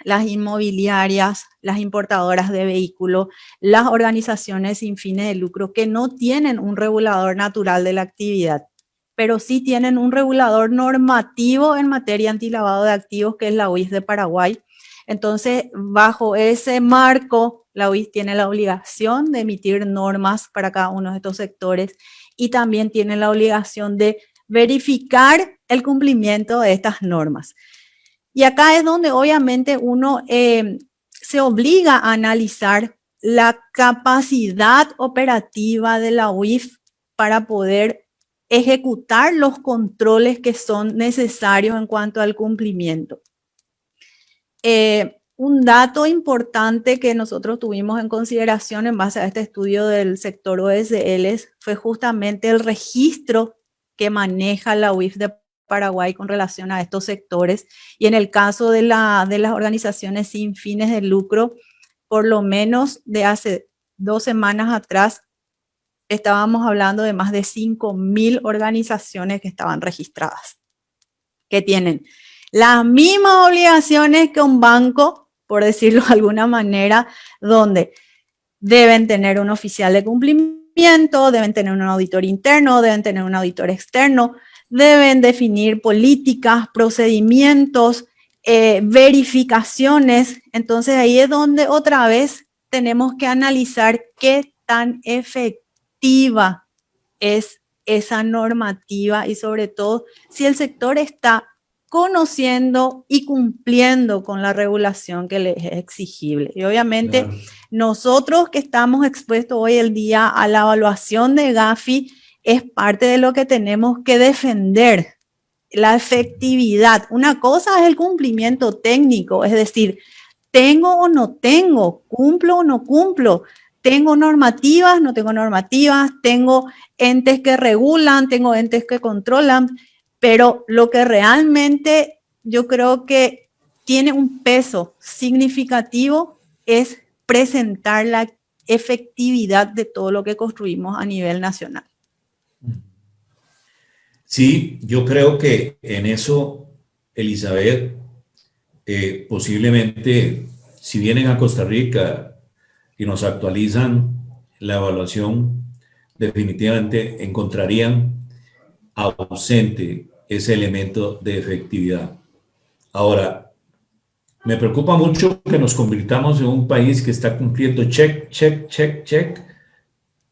las inmobiliarias, las importadoras de vehículos, las organizaciones sin fines de lucro que no tienen un regulador natural de la actividad, pero sí tienen un regulador normativo en materia antilavado de activos, que es la UIF de Paraguay. Entonces, bajo ese marco, la UIF tiene la obligación de emitir normas para cada uno de estos sectores y también tiene la obligación de verificar el cumplimiento de estas normas. Y acá es donde obviamente uno se obliga a analizar la capacidad operativa de la UIF para poder ejecutar los controles que son necesarios en cuanto al cumplimiento. Un dato importante que nosotros tuvimos en consideración en base a este estudio del sector OSL fue justamente el registro que maneja la UIF de Paraguay con relación a estos sectores. Y en el caso de las organizaciones sin fines de lucro, por lo menos de hace 2 semanas atrás, estábamos hablando de más de 5.000 organizaciones que estaban registradas, que tienen las mismas obligaciones que un banco, por decirlo de alguna manera, donde deben tener un oficial de cumplimiento, deben tener un auditor interno, deben tener un auditor externo, deben definir políticas, procedimientos, verificaciones. Entonces ahí es donde otra vez tenemos que analizar qué tan efectiva es esa normativa y sobre todo si el sector está conociendo y cumpliendo con la regulación que le es exigible. Y obviamente Claro. nosotros que estamos expuestos hoy el día a la evaluación de Gafi es parte de lo que tenemos que defender, la efectividad. Una cosa es el cumplimiento técnico, es decir, tengo o no tengo, cumplo o no cumplo, tengo normativas, no tengo normativas, tengo entes que regulan, tengo entes que controlan, pero lo que realmente yo creo que tiene un peso significativo es presentar la efectividad de todo lo que construimos a nivel nacional. Sí, yo creo que en eso, Elizabeth, posiblemente, si vienen a Costa Rica y nos actualizan la evaluación, definitivamente encontrarían ausente ese elemento de efectividad. Ahora, me preocupa mucho que nos convirtamos en un país que está cumpliendo check, check, check, check,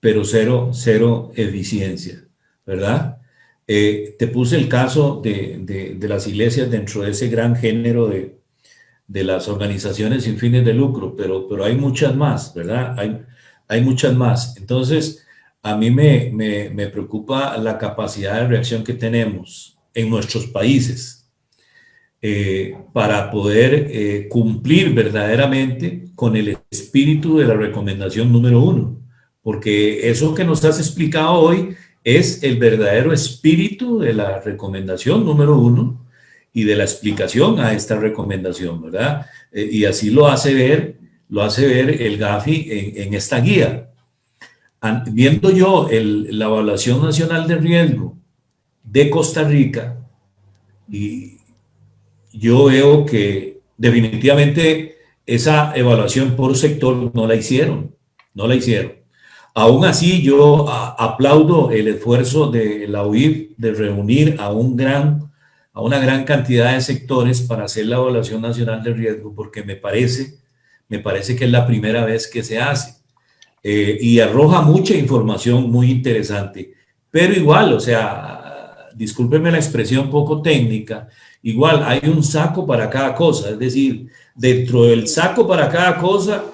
pero cero eficiencia, ¿verdad? Te puse el caso de las iglesias dentro de ese gran género de las organizaciones sin fines de lucro, pero hay muchas más, ¿verdad? Hay muchas más. Entonces, a mí me preocupa la capacidad de reacción que tenemos en nuestros países para poder cumplir verdaderamente con el espíritu de la recomendación número 1, porque eso que nos has explicado hoy es el verdadero espíritu de la recomendación número 1 y de la explicación a esta recomendación, ¿verdad? Y así lo hace ver el Gafi en esta guía. Viendo yo la Evaluación Nacional de Riesgo de Costa Rica, y yo veo que definitivamente esa evaluación por sector no la hicieron. Aún así, yo aplaudo el esfuerzo de la UIF de reunir a una gran cantidad de sectores para hacer la evaluación nacional de riesgo, porque me parece que es la primera vez que se hace. Y arroja mucha información muy interesante. Pero igual, o sea, discúlpeme la expresión poco técnica, igual hay un saco para cada cosa, es decir, dentro del saco para cada cosa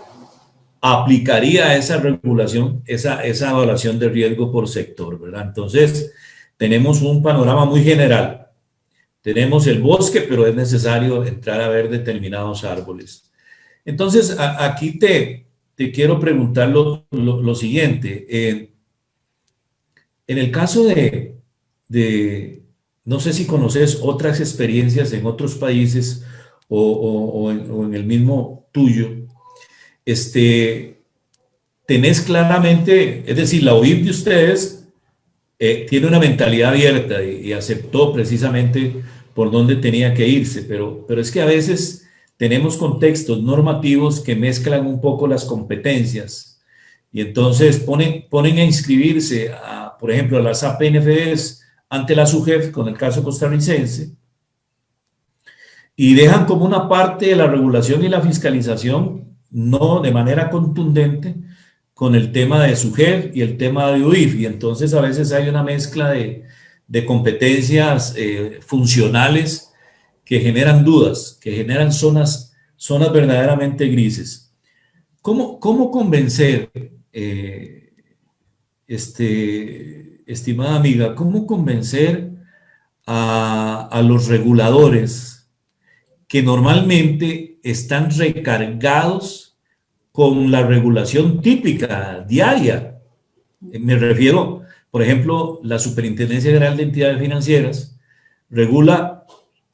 aplicaría esa regulación, esa evaluación de riesgo por sector, ¿verdad? Entonces, tenemos un panorama muy general. Tenemos el bosque, pero es necesario entrar a ver determinados árboles. Entonces, aquí te quiero preguntar lo siguiente. En el caso no sé si conoces otras experiencias en otros países o en el mismo tuyo, tenés claramente, es decir, la OIP de ustedes tiene una mentalidad abierta y aceptó precisamente por dónde tenía que irse, pero es que a veces tenemos contextos normativos que mezclan un poco las competencias y entonces ponen a inscribirse, por ejemplo, a las APNFEs ante la SUGEF, con el caso costarricense, y dejan como una parte de la regulación y la fiscalización, no de manera contundente, con el tema de SUGEF y el tema de UIF, y entonces a veces hay una mezcla de competencias funcionales que generan dudas, que generan zonas verdaderamente grises. ¿Cómo convencer, estimada amiga, cómo convencer a los reguladores que normalmente están recargados con la regulación típica, diaria? Me refiero, por ejemplo, la Superintendencia General de Entidades Financieras regula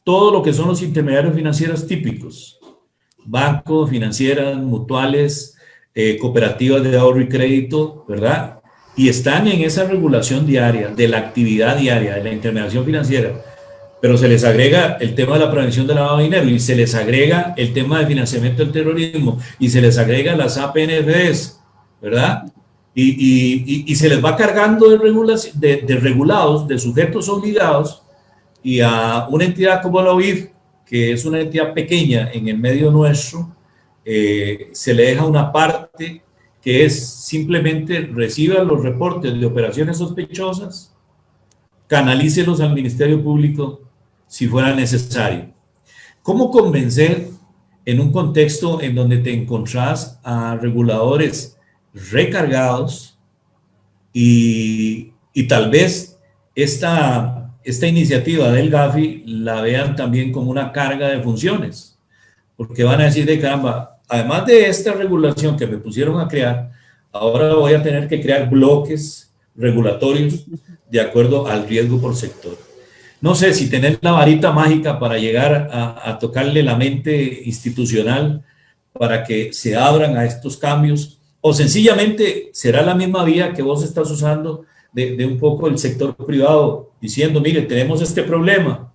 todo lo que son los intermediarios financieros típicos, bancos, financieras, mutuales, cooperativas de ahorro y crédito, ¿verdad? Y están en esa regulación diaria, de la actividad diaria, de la intermediación financiera, pero se les agrega el tema de la prevención del lavado de dinero y se les agrega el tema de financiamiento del terrorismo y se les agrega las APNFEs, ¿verdad? Y se les va cargando de regulados, de sujetos obligados, y a una entidad como la UIF, que es una entidad pequeña en el medio nuestro, se le deja una parte que es simplemente reciba los reportes de operaciones sospechosas, canalícelos al Ministerio Público si fuera necesario. ¿Cómo convencer en un contexto en donde te encontrás a reguladores recargados y tal vez esta iniciativa del GAFI la vean también como una carga de funciones? Porque van a decir de caramba, además de esta regulación que me pusieron a crear, ahora voy a tener que crear bloques regulatorios de acuerdo al riesgo por sector. No sé si tener la varita mágica para llegar a tocarle la mente institucional para que se abran a estos cambios, o sencillamente será la misma vía que vos estás usando de un poco el sector privado, diciendo, mire, tenemos este problema,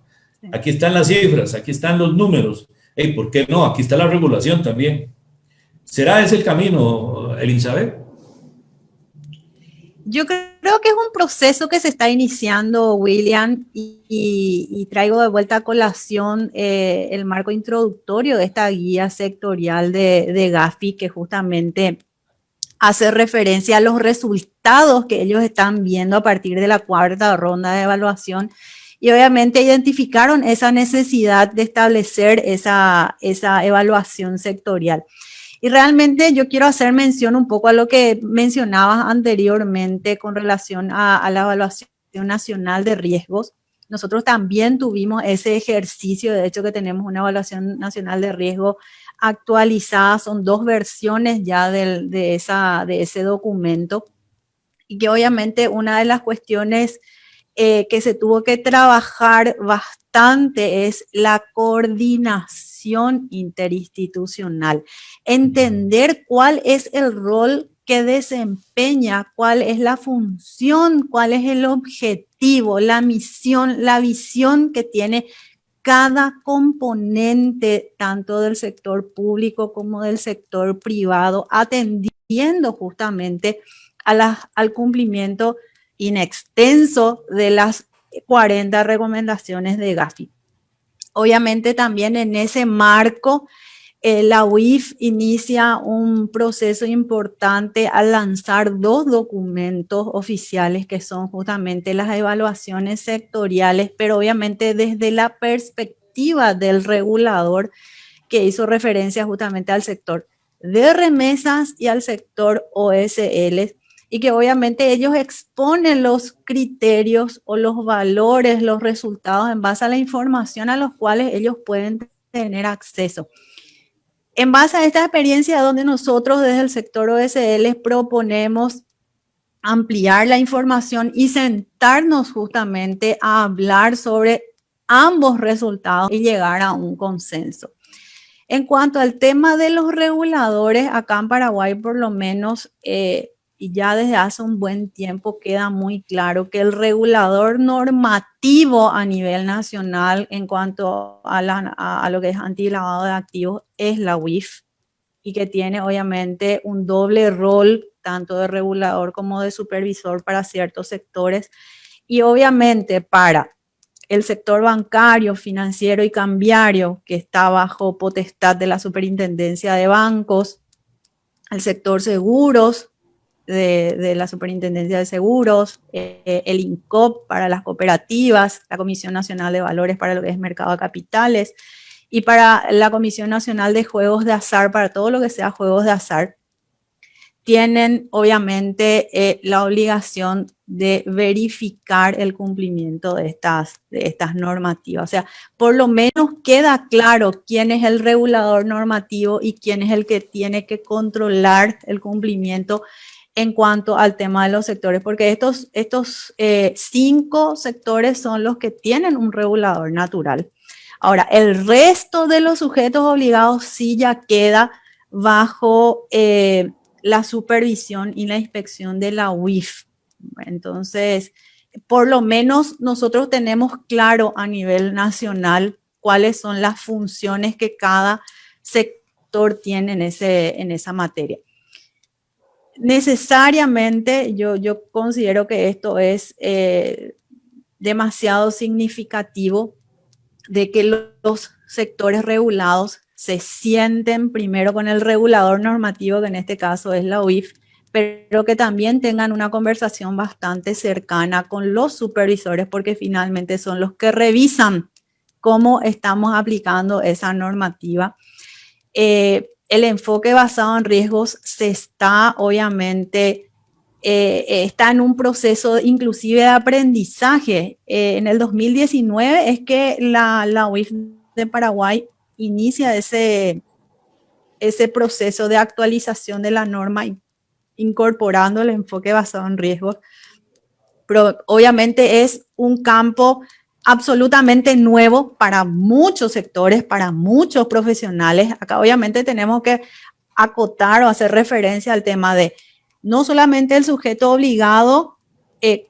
aquí están las cifras, aquí están los números, hey, ¿por qué no? Aquí está la regulación también. ¿Será ese el camino, Elizabeth? Yo creo que es un proceso que se está iniciando, William, y traigo de vuelta a colación el marco introductorio de esta guía sectorial de GAFI, que justamente hace referencia a los resultados que ellos están viendo a partir de la cuarta ronda de evaluación, y obviamente identificaron esa necesidad de establecer esa evaluación sectorial. Y realmente yo quiero hacer mención un poco a lo que mencionabas anteriormente con relación a la evaluación nacional de riesgos. Nosotros también tuvimos ese ejercicio, de hecho que tenemos una evaluación nacional de riesgo actualizada, son 2 versiones ya de ese documento, y que obviamente una de las cuestiones que se tuvo que trabajar bastante es la coordinación interinstitucional, entender cuál es el rol que desempeña, cuál es la función, cuál es el objetivo, la misión, la visión que tiene cada componente, tanto del sector público como del sector privado, atendiendo justamente al cumplimiento in extenso de las 40 recomendaciones de GAFI. Obviamente también en ese marco, la UIF inicia un proceso importante al lanzar 2 documentos oficiales que son justamente las evaluaciones sectoriales, pero obviamente desde la perspectiva del regulador, que hizo referencia justamente al sector de remesas y al sector OSL, y que obviamente ellos exponen los criterios o los valores, los resultados en base a la información a los cuales ellos pueden tener acceso. En base a esta experiencia donde nosotros desde el sector OSL proponemos ampliar la información y sentarnos justamente a hablar sobre ambos resultados y llegar a un consenso. En cuanto al tema de los reguladores, acá en Paraguay por lo menos, y ya desde hace un buen tiempo queda muy claro que el regulador normativo a nivel nacional en cuanto a lo que es antilavado de activos es la UIF, y que tiene obviamente un doble rol, tanto de regulador como de supervisor para ciertos sectores, y obviamente para el sector bancario, financiero y cambiario, que está bajo potestad de la Superintendencia de Bancos, el sector seguros, de la Superintendencia de Seguros, el INCOP para las cooperativas, la Comisión Nacional de Valores para lo que es mercado de capitales, y para la Comisión Nacional de Juegos de Azar, para todo lo que sea juegos de azar, tienen obviamente la obligación de verificar el cumplimiento de estas normativas. O sea, por lo menos queda claro quién es el regulador normativo y quién es el que tiene que controlar el cumplimiento en cuanto al tema de los sectores, porque estos 5 sectores son los que tienen un regulador natural. Ahora, el resto de los sujetos obligados sí ya queda bajo la supervisión y la inspección de la UIF. Entonces, por lo menos nosotros tenemos claro a nivel nacional cuáles son las funciones que cada sector tiene en esa materia. necesariamente yo considero que esto es demasiado significativo de que los sectores regulados se sienten primero con el regulador normativo, que en este caso es la UIF, pero que también tengan una conversación bastante cercana con los supervisores, porque finalmente son los que revisan cómo estamos aplicando esa normativa. El enfoque basado en riesgos se está, obviamente, está en un proceso inclusive de aprendizaje. En el 2019 es que la UIF de Paraguay inicia ese proceso de actualización de la norma, incorporando el enfoque basado en riesgos. Pero obviamente es un campo absolutamente nuevo para muchos sectores, para muchos profesionales. Acá obviamente tenemos que acotar o hacer referencia al tema de no solamente el sujeto obligado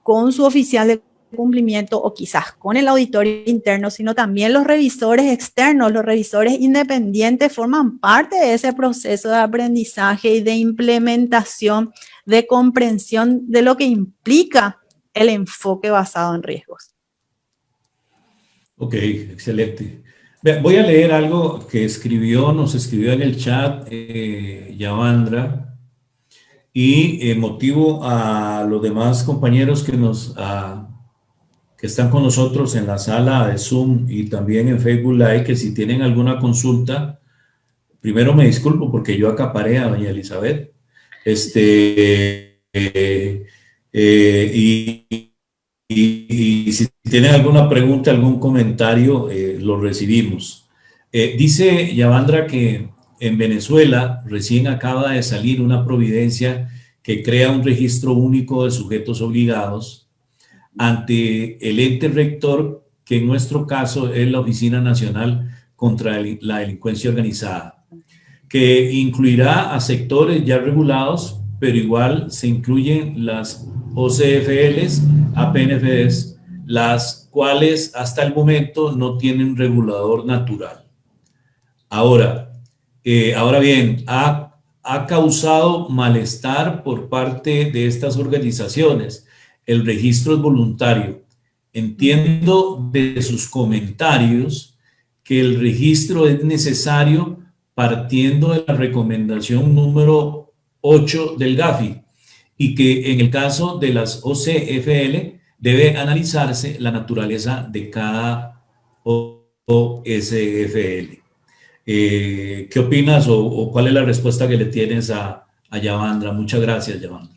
con su oficial de cumplimiento o quizás con el auditor interno, sino también los revisores externos, los revisores independientes forman parte de ese proceso de aprendizaje y de implementación, de comprensión de lo que implica el enfoque basado en riesgos. Ok, excelente. Voy a leer algo que nos escribió en el chat Yavandra, y motivo a los demás compañeros que están con nosotros en la sala de Zoom y también en Facebook Live, que si tienen alguna consulta, primero me disculpo porque yo acaparé a doña Elizabeth, y si tienen alguna pregunta, algún comentario, lo recibimos. Dice Yavandra que en Venezuela recién acaba de salir una providencia que crea un registro único de sujetos obligados ante el ente rector, que en nuestro caso es la Oficina Nacional contra la Delincuencia Organizada, que incluirá a sectores ya regulados, pero igual se incluyen las OCFLs, APNFDs, las cuales hasta el momento no tienen regulador natural. Ahora bien, ha causado malestar por parte de estas organizaciones. El registro es voluntario. Entiendo de sus comentarios que el registro es necesario partiendo de la recomendación número 8 del Gafi, y que en el caso de las OCFL debe analizarse la naturaleza de cada OSFL. ¿Qué opinas o cuál es la respuesta que le tienes a Yavandra? Muchas gracias, Yavandra.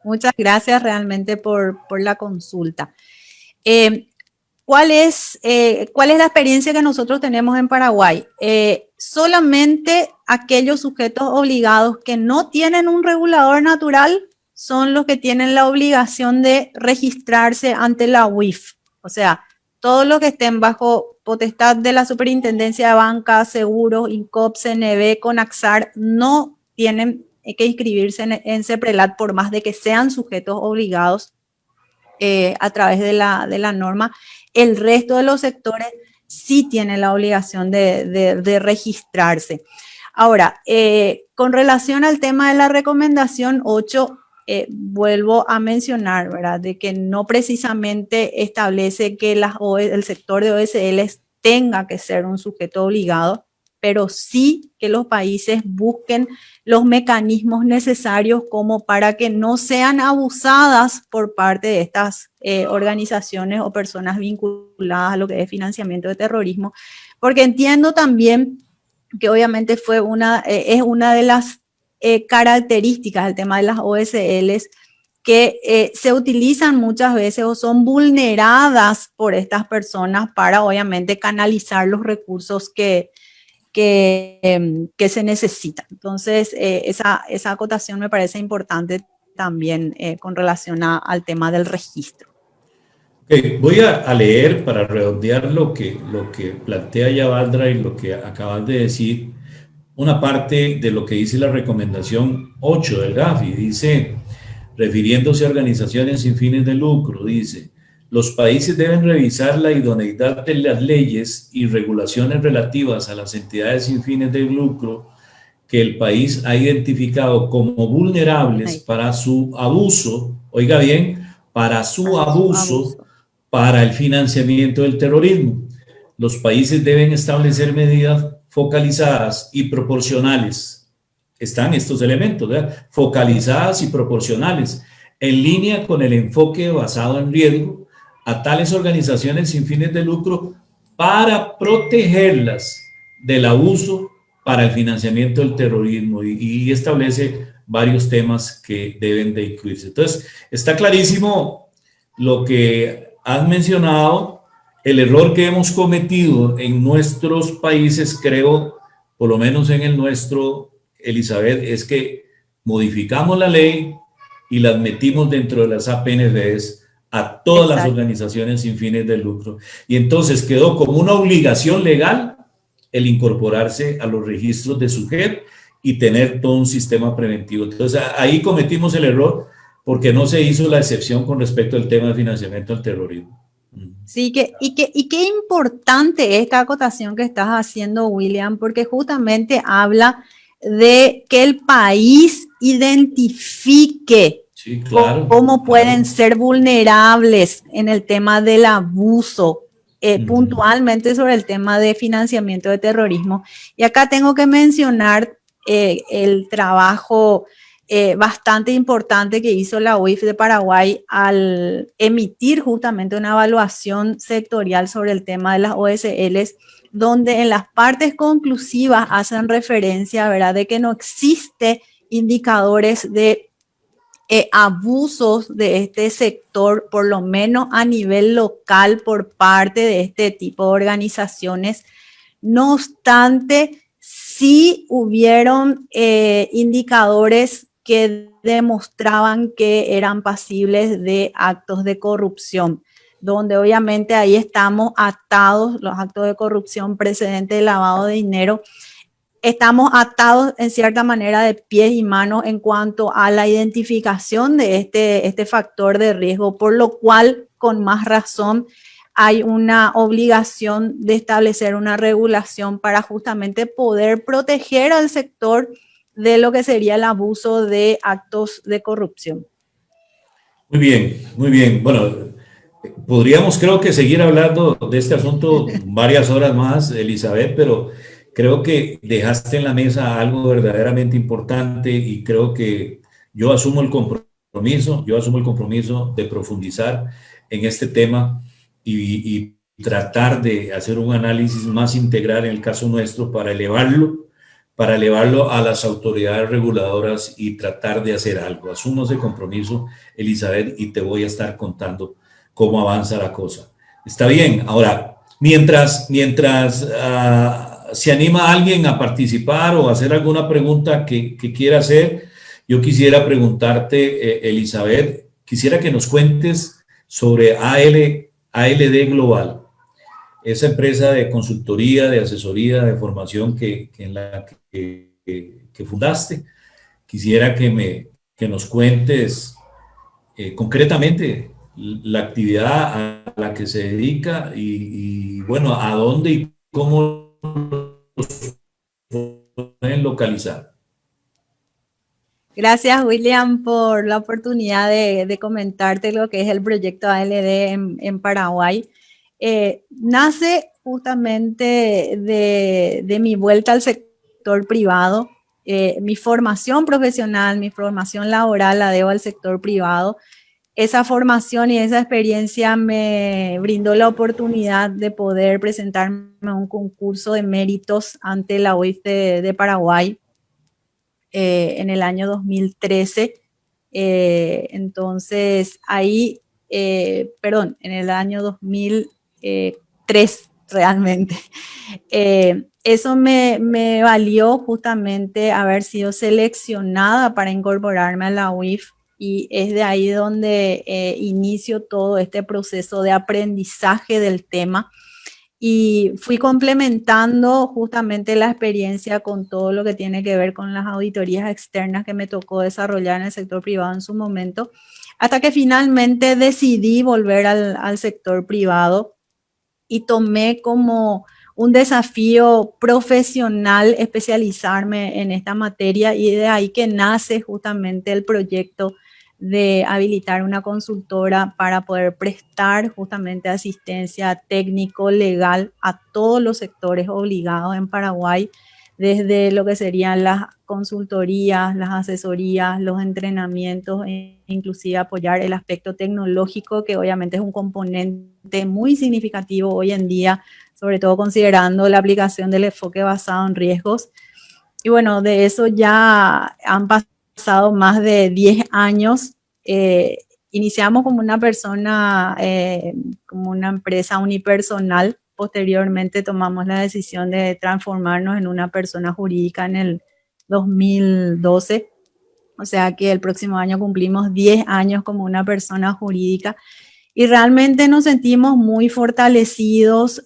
Muchas gracias realmente por la consulta. ¿Cuál es la experiencia que nosotros tenemos en Paraguay? Solamente aquellos sujetos obligados que no tienen un regulador natural son los que tienen la obligación de registrarse ante la UIF. O sea, todos los que estén bajo potestad de la Superintendencia de Banca, Seguros, INCOP, CNB, CONAXAR, no tienen que inscribirse en CEPRELAT por más de que sean sujetos obligados a través de la norma. El resto de los sectores sí tienen la obligación de registrarse. Ahora, con relación al tema de la recomendación 8, vuelvo a mencionar, ¿verdad?, de que no precisamente establece que el sector de OSL tenga que ser un sujeto obligado, pero sí que los países busquen los mecanismos necesarios como para que no sean abusadas por parte de estas organizaciones o personas vinculadas a lo que es financiamiento de terrorismo, porque entiendo también que obviamente es una de las características del tema de las OSLs que se utilizan muchas veces o son vulneradas por estas personas para obviamente canalizar los recursos que se necesitan. Entonces, esa acotación me parece importante también con relación al tema del registro. Okay, voy a leer para redondear lo que plantea Yavandra y lo que acabas de decir, una parte de lo que dice la recomendación 8 del Gafi. Dice, refiriéndose a organizaciones sin fines de lucro, dice: los países deben revisar la idoneidad de las leyes y regulaciones relativas a las entidades sin fines de lucro que el país ha identificado como vulnerables para su abuso, oiga bien, para su abuso para el financiamiento del terrorismo. Los países deben establecer medidas focalizadas y proporcionales. Están estos elementos, ¿verdad? Focalizadas y proporcionales, en línea con el enfoque basado en riesgo a tales organizaciones sin fines de lucro para protegerlas del abuso para el financiamiento del terrorismo y establece varios temas que deben de incluirse. Entonces, está clarísimo lo que has mencionado, el error que hemos cometido en nuestros países, creo, por lo menos en el nuestro, Elizabeth, es que modificamos la ley y las metimos dentro de las APNDs a todas las organizaciones sin fines de lucro. Y entonces quedó como una obligación legal el incorporarse a los registros de SUGEP y tener todo un sistema preventivo. Entonces ahí cometimos el error porque no se hizo la excepción con respecto al tema de financiamiento al terrorismo. Sí, y qué importante esta acotación que estás haciendo, William, porque justamente habla de que el país identifique cómo pueden ser vulnerables en el tema del abuso, puntualmente sobre el tema de financiamiento de terrorismo. Y acá tengo que mencionar el trabajo bastante importante que hizo la UIF de Paraguay al emitir justamente una evaluación sectorial sobre el tema de las OSLs, donde en las partes conclusivas hacen referencia, ¿verdad?, de que no existe indicadores de abusos de este sector, por lo menos a nivel local, por parte de este tipo de organizaciones. No obstante, sí hubieron indicadores que demostraban que eran pasibles de actos de corrupción, donde obviamente ahí estamos atados, los actos de corrupción precedentes de lavado de dinero, estamos atados en cierta manera de pies y manos en cuanto a la identificación de este factor de riesgo, por lo cual, con más razón, hay una obligación de establecer una regulación para justamente poder proteger al sector de lo que sería el abuso de actos de corrupción. Muy bien, muy bien. Bueno, podríamos creo que seguir hablando de este asunto varias horas más, Elizabeth, pero creo que dejaste en la mesa algo verdaderamente importante y creo que yo asumo el compromiso de profundizar en este tema y tratar de hacer un análisis más integral en el caso nuestro para elevarlo a las autoridades reguladoras y tratar de hacer algo. Asumo ese compromiso, Elizabeth, y te voy a estar contando cómo avanza la cosa. Está bien. Ahora, mientras se anima a alguien a participar o a hacer alguna pregunta que quiera hacer, yo quisiera preguntarte, Elizabeth, quisiera que nos cuentes sobre ALD Global, esa empresa de consultoría, de asesoría, de formación en la que fundaste. Quisiera que nos cuentes concretamente la actividad a la que se dedica y bueno, a dónde y cómo los pueden localizar. Gracias, William, por la oportunidad de comentarte lo que es el proyecto ALD en Paraguay. Nace justamente de mi vuelta al sector privado. Mi formación profesional, mi formación laboral la debo al sector privado. Esa formación y esa experiencia me brindó la oportunidad de poder presentarme a un concurso de méritos ante la UIF de Paraguay en el año 2013. Entonces, ahí, en el año 2003 realmente. Eso me valió justamente haber sido seleccionada para incorporarme a la UIF y es de ahí donde inicio todo este proceso de aprendizaje del tema y fui complementando justamente la experiencia con todo lo que tiene que ver con las auditorías externas que me tocó desarrollar en el sector privado en su momento, hasta que finalmente decidí volver al sector privado y tomé como un desafío profesional especializarme en esta materia y de ahí que nace justamente el proyecto de habilitar una consultora para poder prestar justamente asistencia técnico-legal a todos los sectores obligados en Paraguay, desde lo que serían las consultorías, las asesorías, los entrenamientos e inclusive apoyar el aspecto tecnológico, que obviamente es un componente muy significativo hoy en día, sobre todo considerando la aplicación del enfoque basado en riesgos. Y bueno, de eso ya han pasado más de 10 años. Iniciamos como una persona, como una empresa unipersonal. Posteriormente tomamos la decisión de transformarnos en una persona jurídica en el 2012. O sea que el próximo año cumplimos 10 años como una persona jurídica. Y realmente nos sentimos muy fortalecidos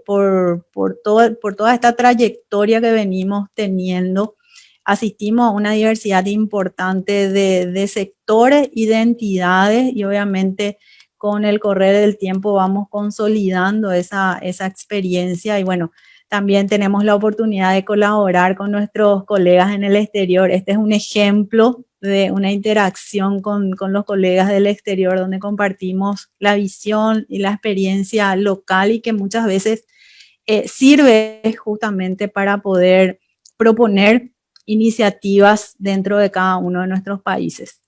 por toda esta trayectoria que venimos teniendo. Asistimos a una diversidad importante de sectores y de entidades y obviamente con el correr del tiempo vamos consolidando esa experiencia y bueno, también tenemos la oportunidad de colaborar con nuestros colegas en el exterior. Este es un ejemplo de una interacción con los colegas del exterior donde compartimos la visión y la experiencia local y que muchas veces sirve justamente para poder proponer iniciativas dentro de cada uno de nuestros países.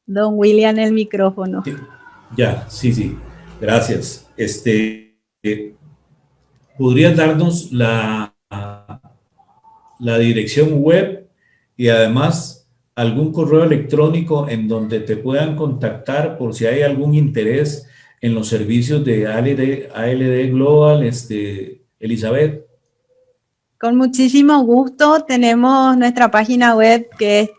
Don William, el micrófono. Ya, sí, gracias. ¿Podrías darnos la dirección web y además algún correo electrónico en donde te puedan contactar por si hay algún interés en los servicios de ALD Global, Elizabeth? Con muchísimo gusto. Tenemos nuestra página web que es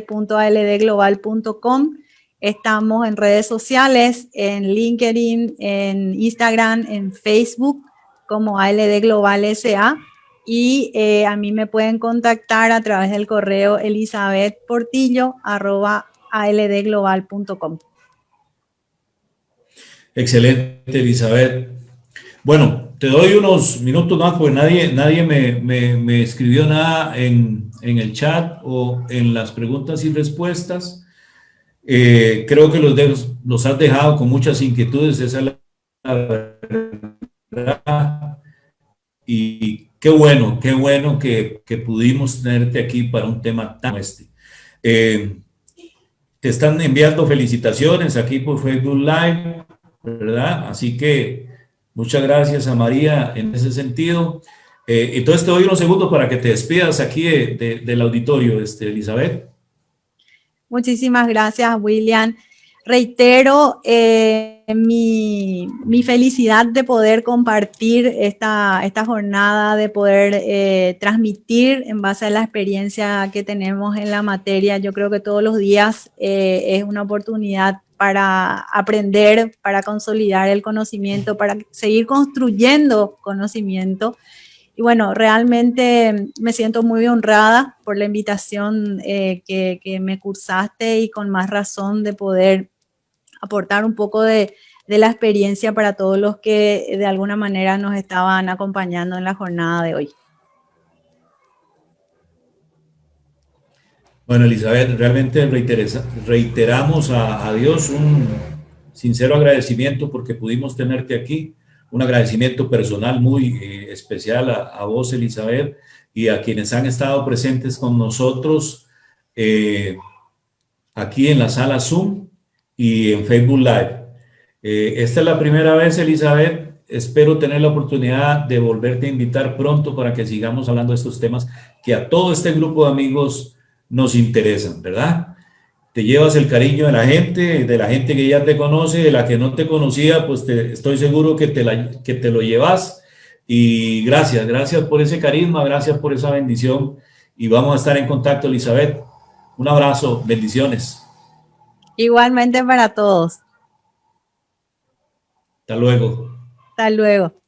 www.aldglobal.com. Estamos en redes sociales, en LinkedIn, en Instagram, en Facebook como ALD Global SA. Y a mí me pueden contactar a través del correo elizabethportillo@aldglobal.com. Excelente, Elizabeth. Bueno, te doy unos minutos más porque nadie me escribió nada en el chat o en las preguntas y respuestas. Creo que los has dejado con muchas inquietudes, esa es la verdad. Y qué bueno que pudimos tenerte aquí para un tema tan te están enviando felicitaciones aquí por Facebook Live, ¿verdad? Así que muchas gracias a María en ese sentido. Entonces te doy unos segundos para que te despidas aquí del auditorio, Elizabeth. Muchísimas gracias, William. Reitero mi felicidad de poder compartir esta jornada, de poder transmitir en base a la experiencia que tenemos en la materia. Yo creo que todos los días es una oportunidad para aprender, para consolidar el conocimiento, para seguir construyendo conocimiento. Y bueno, realmente me siento muy honrada por la invitación que me cursaste y con más razón de poder aportar un poco de la experiencia para todos los que de alguna manera nos estaban acompañando en la jornada de hoy. Bueno, Elizabeth, realmente reiteramos a Dios un sincero agradecimiento porque pudimos tenerte aquí, un agradecimiento personal muy especial a vos, Elizabeth, y a quienes han estado presentes con nosotros aquí en la sala Zoom y en Facebook Live. Esta es la primera vez, Elizabeth. Espero tener la oportunidad de volverte a invitar pronto para que sigamos hablando de estos temas que a todo este grupo de amigos nos interesan, ¿verdad? Te llevas el cariño de la gente que ya te conoce, de la que no te conocía, pues estoy seguro que te lo llevas. Y gracias por ese carisma, gracias por esa bendición. Y vamos a estar en contacto, Elizabeth. Un abrazo, bendiciones. Igualmente para todos. Hasta luego. Hasta luego.